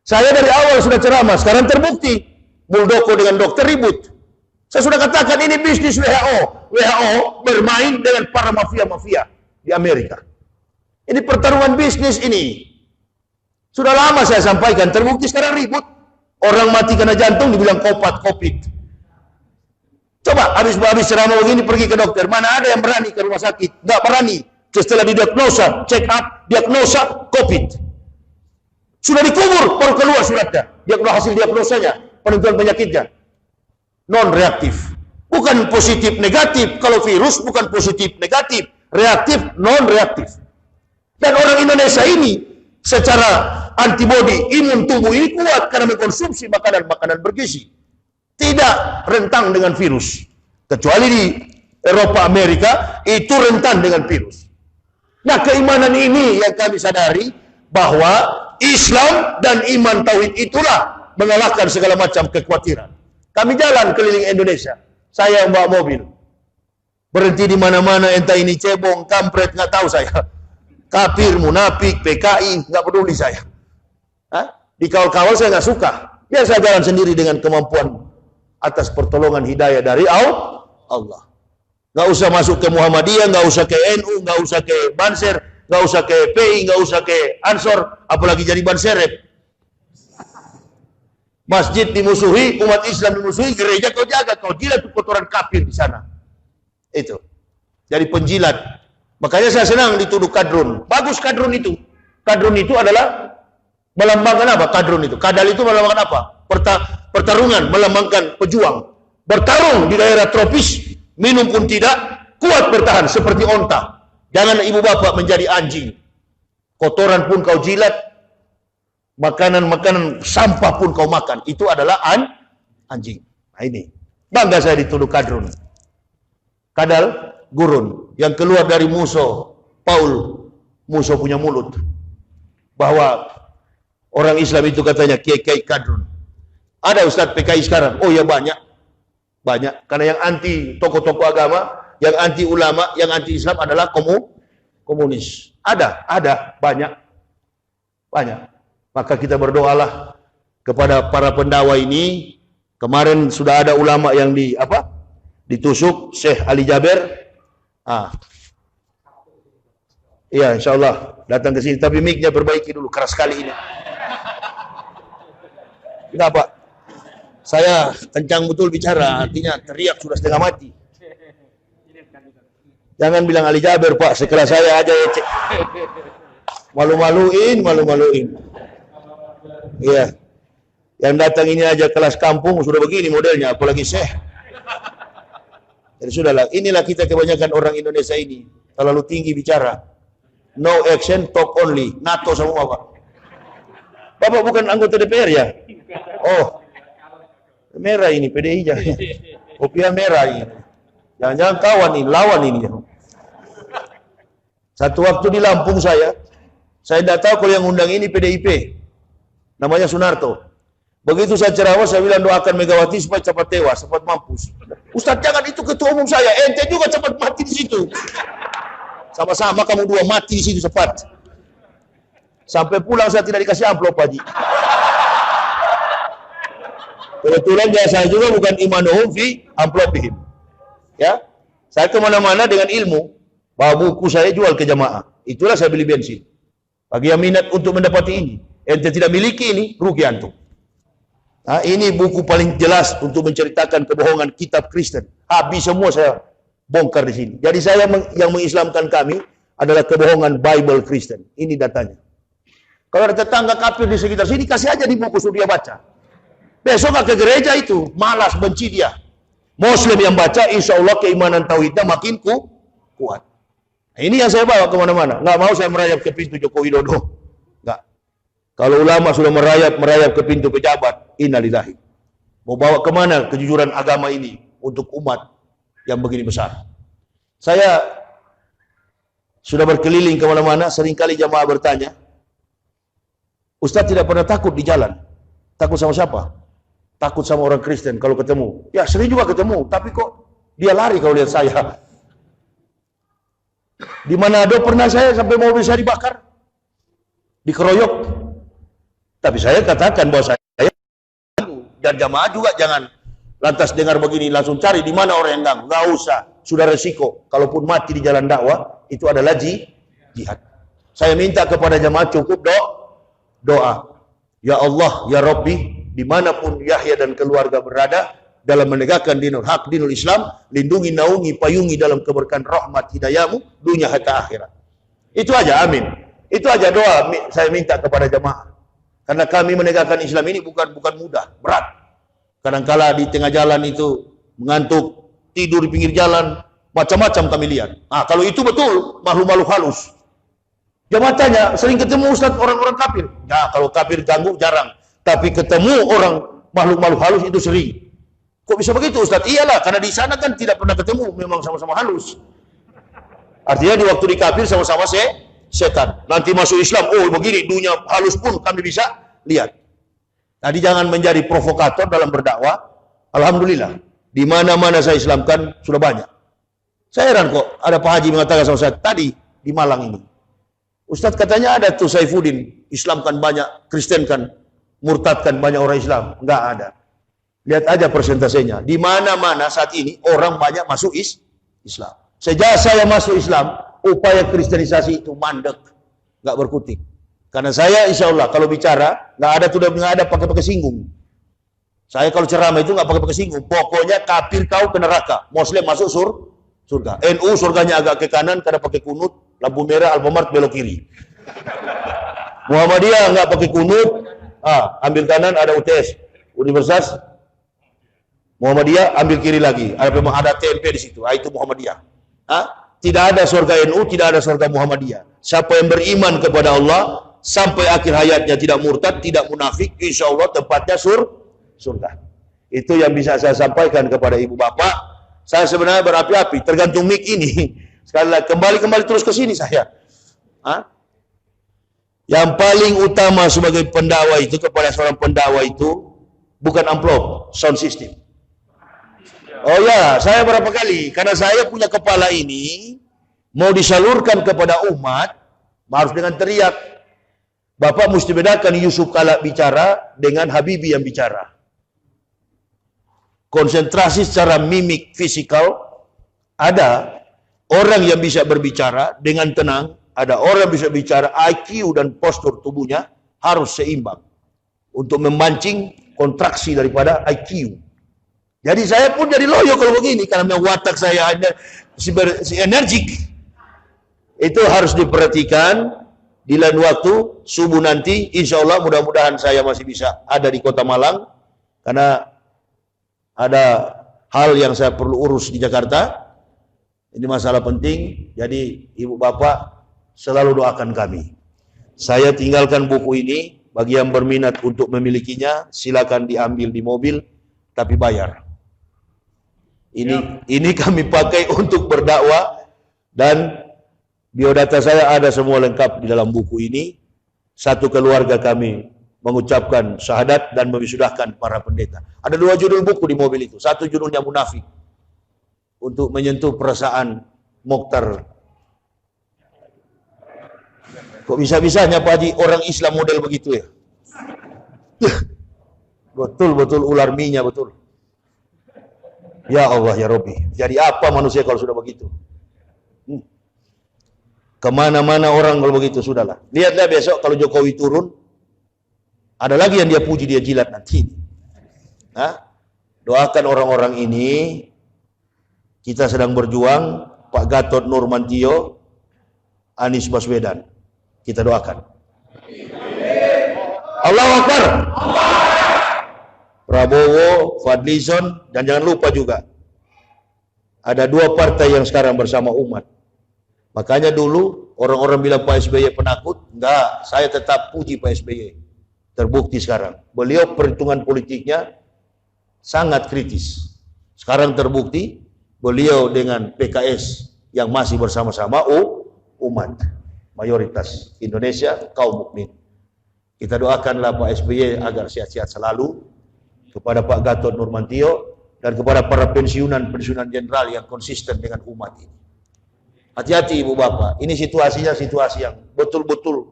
Speaker 1: Saya dari awal sudah ceramah, sekarang terbukti. Muldoko dengan dokter ribut. Saya sudah katakan ini bisnis WHO. WHO bermain dengan para mafia-mafia di Amerika. Ini pertarungan bisnis ini. Sudah lama saya sampaikan, terbukti sekarang ribut. Orang mati karena jantung dibilang Covid. Coba habis ceramah begini pergi ke dokter, mana ada yang berani ke rumah sakit? Nggak berani. Setelah didiagnosa, check up, diagnosa Covid. Sudah dikubur, baru keluar suratnya. Hasil diagnosanya, penentuan penyakitnya. Non-reaktif. Bukan positif negatif. Kalau virus bukan positif negatif. Reaktif, non-reaktif. Dan orang Indonesia ini secara antibodi imun tubuh ini kuat karena mengkonsumsi makanan-makanan bergizi. Tidak rentan dengan virus. Kecuali di Eropa, Amerika, itu rentan dengan virus. Nah, keimanan ini yang kami sadari bahwa Islam dan iman tauhid itulah mengalahkan segala macam kekhawatiran. Kami jalan keliling Indonesia. Saya yang bawa mobil. Berhenti di mana-mana, entah ini cebong, kampret, nggak tahu saya. Kafir, munafik, PKI, nggak peduli saya. Dikawal-kawal saya nggak suka. Biar saya jalan sendiri dengan kemampuan atas pertolongan hidayah dari Allah. Nggak usah masuk ke Muhammadiyah, nggak usah ke NU, nggak usah ke Banser, nggak usah ke PI, nggak usah ke Ansor, apalagi jadi ban serep. Masjid dimusuhi, umat Islam dimusuhi, gereja kau jaga, kau jilat kotoran kafir di sana. Itu. Jadi penjilat. Makanya saya senang dituduh kadrun. Bagus kadrun itu. Kadrun itu adalah melambangkan apa? Kadrun itu. Kadal itu melambangkan apa? Pertarungan, melambangkan pejuang. Bertarung di daerah tropis, minum pun tidak, kuat bertahan seperti onta. Jangan ibu bapak menjadi anjing. Kotoran pun kau jilat, makanan sampah pun kau makan. Itu adalah anjing. Nah ini. Bangga saya dituduh kadrun. Kadal, gurun. Yang keluar dari musuh, Paul. Musuh punya mulut. Bahwa orang Islam itu katanya kiai kadrun. Ada Ustadz PKI sekarang? Oh ya banyak. Banyak. Karena yang anti tokoh-tokoh agama, yang anti ulama, yang anti Islam adalah komunis. Ada, banyak. Maka kita berdoalah kepada para pendakwa ini. Kemarin sudah ada ulama yang ditusuk, Syekh Ali Jaber. Iya, insyaallah datang ke sini. Tapi mic-nya perbaiki dulu, keras sekali ini. Kenapa? Saya kencang betul bicara, artinya teriak sudah setengah mati. Jangan bilang Ali Jaber, Pak, sekelas saya aja ya, cek. Malu-maluin. Iya. Yang datang ini aja kelas kampung sudah begini modelnya, apalagi Syekh. Jadi sudahlah, inilah kita kebanyakan orang Indonesia ini. Terlalu tinggi bicara. No action, talk only. NATO semua, Pak. Bapak bukan anggota DPR ya? Oh. Merah ini, PDI jangan. Kopiah merah ini. Jangan-jangan kawan ini, lawan ini. Satu waktu di Lampung saya tidak tahu kalau yang undang ini PDIP. Namanya Sunarto. Begitu saya ceramah, saya bilang doakan Megawati supaya cepat tewas, cepat mampus. Ustaz, jangan itu ketua umum saya, ente juga cepat mati di situ. Sama-sama kamu dua mati di situ cepat. Sampai pulang saya tidak dikasih amplop, Haji. Kebetulan saya juga bukan imanuhum fi amplopihim. Ya, saya kemana-mana dengan ilmu. Bawa buku saya jual ke jamaah. Itulah saya beli bensin. Bagi yang minat untuk mendapati ini, ente tidak miliki ini, rugi antum. Nah, ini buku paling jelas untuk menceritakan kebohongan kitab Kristen. Habis semua saya bongkar di sini. Jadi saya yang mengislamkan kami adalah kebohongan Bible Kristen. Ini datanya. Kalau ada tetangga kafir di sekitar sini, kasih aja di buku suruh dia baca. Besok ke gereja itu, malas, benci dia. Muslim yang baca, insya Allah keimanan tauhidnya makin kuat. Nah, ini yang saya bawa kemana-mana. Nggak mau saya merayap ke pintu Joko Widodo. Nggak. Kalau ulama sudah merayap ke pintu pejabat, innalillahi. Mau bawa kemana kejujuran agama ini untuk umat yang begini besar? Saya sudah berkeliling kemana-mana, seringkali jamaah bertanya, Ustaz tidak pernah takut di jalan. Takut sama siapa? Takut sama orang Kristen kalau ketemu. Ya sering juga ketemu, tapi kok dia lari kalau lihat saya. Di Manado pernah saya sampai mobil saya dibakar. Dikeroyok. Tapi saya katakan bahwa saya dan jamaah juga jangan lantas dengar begini langsung cari di mana orang yang ganggu. Nggak usah, sudah resiko. Kalaupun mati di jalan dakwah itu adalah jihad. Saya minta kepada jamaah cukup doa. Ya Allah, ya Rabbi, dimanapun Yahya dan keluarga berada dalam menegakkan dinul hak, dinul Islam, lindungi, naungi, payungi dalam keberkahan rahmat hidayahmu dunia hatta akhirat. Itu aja, amin. Itu aja doa saya minta kepada jamaah. Karena kami menegakkan Islam ini bukan mudah, berat. Kadangkala di tengah jalan itu mengantuk, tidur di pinggir jalan, macam-macam kami lihat. Nah, kalau itu betul, makhluk-makhluk halus. Jamaah tanya, sering ketemu Ustaz orang-orang kafir? Nah, kalau kafir ganggu jarang. Tapi ketemu orang makhluk-makhluk halus itu sering. Kok bisa begitu Ustaz? Iyalah, karena di sana kan tidak pernah ketemu, memang sama-sama halus. Artinya di waktu di kafir sama-sama setan. Nanti masuk Islam, oh begini, dunia halus pun kami bisa lihat. Jadi jangan menjadi provokator dalam berdakwah. Alhamdulillah, di mana-mana saya Islamkan sudah banyak. Saya heran kok, ada Pak Haji mengatakan sama saya, tadi di Malang ini. Ustaz katanya ada tuh Saifuddin, Islamkan banyak, Kristenkan, murtadkan banyak orang Islam. Enggak ada. Lihat aja persentasenya. Di mana-mana saat ini orang banyak masuk Islam. Sejak saya masuk Islam, upaya kristenisasi itu mandek, nggak berkutik. Karena saya insya Allah kalau bicara nggak ada pakai singgung. Saya kalau ceramah itu nggak pakai singgung. Pokoknya kafir kau ke neraka, Muslim masuk surga. NU surganya agak ke kanan karena pakai kunut, lampu merah Alfamart belok kiri. Muhammadiyah nggak pakai kunut, ambil kanan ada UTS, Universitas Muhammadiyah, ambil kiri lagi. Ada TMP di situ, itu Muhammadiyah. Tidak ada surga NU, tidak ada surga Muhammadiyah. Siapa yang beriman kepada Allah sampai akhir hayatnya tidak murtad, tidak munafik, insya Allah tempatnya surga. Itu yang bisa saya sampaikan kepada ibu bapak. Saya sebenarnya berapi-api, tergantung mic ini. Sekali lagi, kembali terus ke sini saya. Yang paling utama sebagai pendakwa itu, kepada seorang pendakwa itu, bukan amplop, sound system. Oh ya, saya berapa kali, karena saya punya kepala ini, mau disalurkan kepada umat, harus dengan teriak. Bapak mesti bedakan Yusuf Kala bicara dengan Habibie yang bicara. Konsentrasi secara mimik fisikal, ada orang yang bisa berbicara dengan tenang, ada orang yang bisa bicara, IQ dan postur tubuhnya harus seimbang untuk memancing kontraksi daripada IQ. Jadi saya pun jadi loyo kalau begini, karena watak saya hanya si energik. Itu harus diperhatikan. Di lain waktu, subuh nanti, insya Allah mudah-mudahan saya masih bisa ada di Kota Malang, karena ada hal yang saya perlu urus di Jakarta. Ini masalah penting, jadi ibu bapak selalu doakan kami. Saya tinggalkan buku ini, bagi yang berminat untuk memilikinya, silakan diambil di mobil, tapi bayar. Ini kami pakai untuk berdakwah, dan biodata saya ada semua lengkap di dalam buku ini. Satu keluarga kami mengucapkan syahadat dan mewisudahkan para pendeta. Ada 2 judul buku di mobil itu. Satu judulnya Munafik, untuk menyentuh perasaan Mokhtar. Kok bisa-bisanya Pak Haji orang Islam model begitu ya? Betul-betul ular minyak, betul. Ya Allah ya Rabbi. Jadi apa manusia kalau sudah begitu? Kemana-mana orang kalau begitu, sudahlah. Lihatlah besok kalau Jokowi turun, ada lagi yang dia puji, dia jilat nanti. Doakan orang-orang ini. Kita sedang berjuang, Pak Gatot Nurmantio, Anies Baswedan. Kita doakan. Allahu Akbar. Prabowo, Fadlizon, dan jangan lupa juga, ada 2 partai yang sekarang bersama umat. Makanya dulu orang-orang bilang Pak SBY penakut. Enggak, saya tetap puji Pak SBY. Terbukti sekarang. Beliau perhitungan politiknya sangat kritis. Sekarang terbukti beliau dengan PKS yang masih bersama-sama umat. Mayoritas Indonesia kaum mukmin. Kita doakanlah Pak SBY agar sehat-sehat selalu. Kepada Pak Gatot Nurmantio dan kepada para pensiunan jenderal yang konsisten dengan umat ini. Hati-hati ibu bapak, ini situasinya situasi yang betul-betul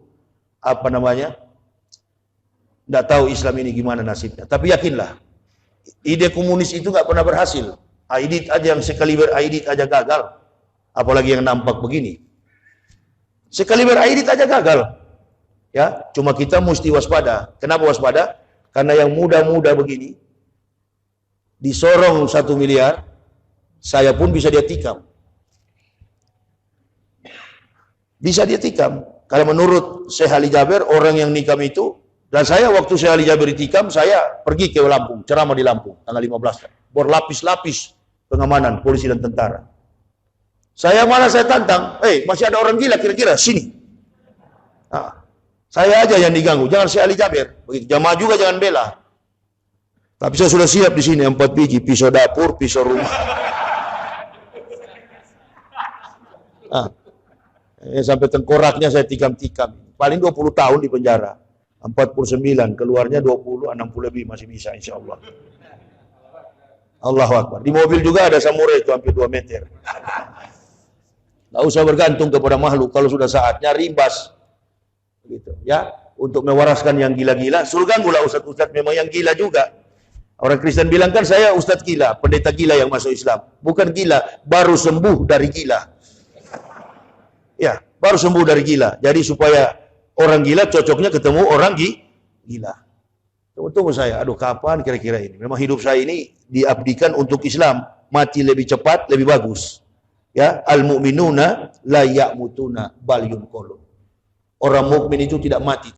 Speaker 1: nggak tahu Islam ini gimana nasibnya. Tapi yakinlah, ide komunis itu nggak pernah berhasil. Aidit aja yang sekaliber Aidit aja gagal, apalagi yang nampak begini. Sekaliber Aidit aja gagal. Ya, cuma kita mesti waspada. Kenapa waspada? Karena yang muda-muda begini disorong 1 miliar, saya pun bisa dia tikam. Bisa dia tikam. Karena menurut Syekh Ali Jaber, orang yang nikam itu, dan saya waktu Syekh Ali Jaber ditikam, saya pergi ke Lampung, ceramah di Lampung, tanggal 15. Berlapis-lapis pengamanan, polisi dan tentara. Saya tantang, masih ada orang gila kira-kira, sini. Saya aja yang diganggu, jangan Syekh Ali Jaber. Begitu, jamaah juga jangan bela. Tapi saya sudah siap di sini 4 biji, pisau dapur, pisau rumah. Sampai tengkoraknya saya tikam-tikam. Paling 20 tahun di penjara. 49, keluarnya 20, 60 lebih masih bisa insya Allah. Allahu Akbar. Di mobil juga ada samurai itu hampir 2 meter. Nggak usah bergantung kepada makhluk, kalau sudah saatnya rimbas. Gitu, ya, untuk mewaraskan yang gila-gila. Surga gula ustadz-ustadz memang yang gila juga. Orang Kristen bilang kan saya ustadz gila, pendeta gila yang masuk Islam. Bukan gila, baru sembuh dari gila. Ya, baru sembuh dari gila. Jadi supaya orang gila cocoknya ketemu orang gila. Tunggu saya, aduh kapan kira-kira ini? Memang hidup saya ini diabdikan untuk Islam, mati lebih cepat, lebih bagus. Ya, al-mu'minuna la ya'mutuna bal yunqalun. Orang mukmin itu tidak mati,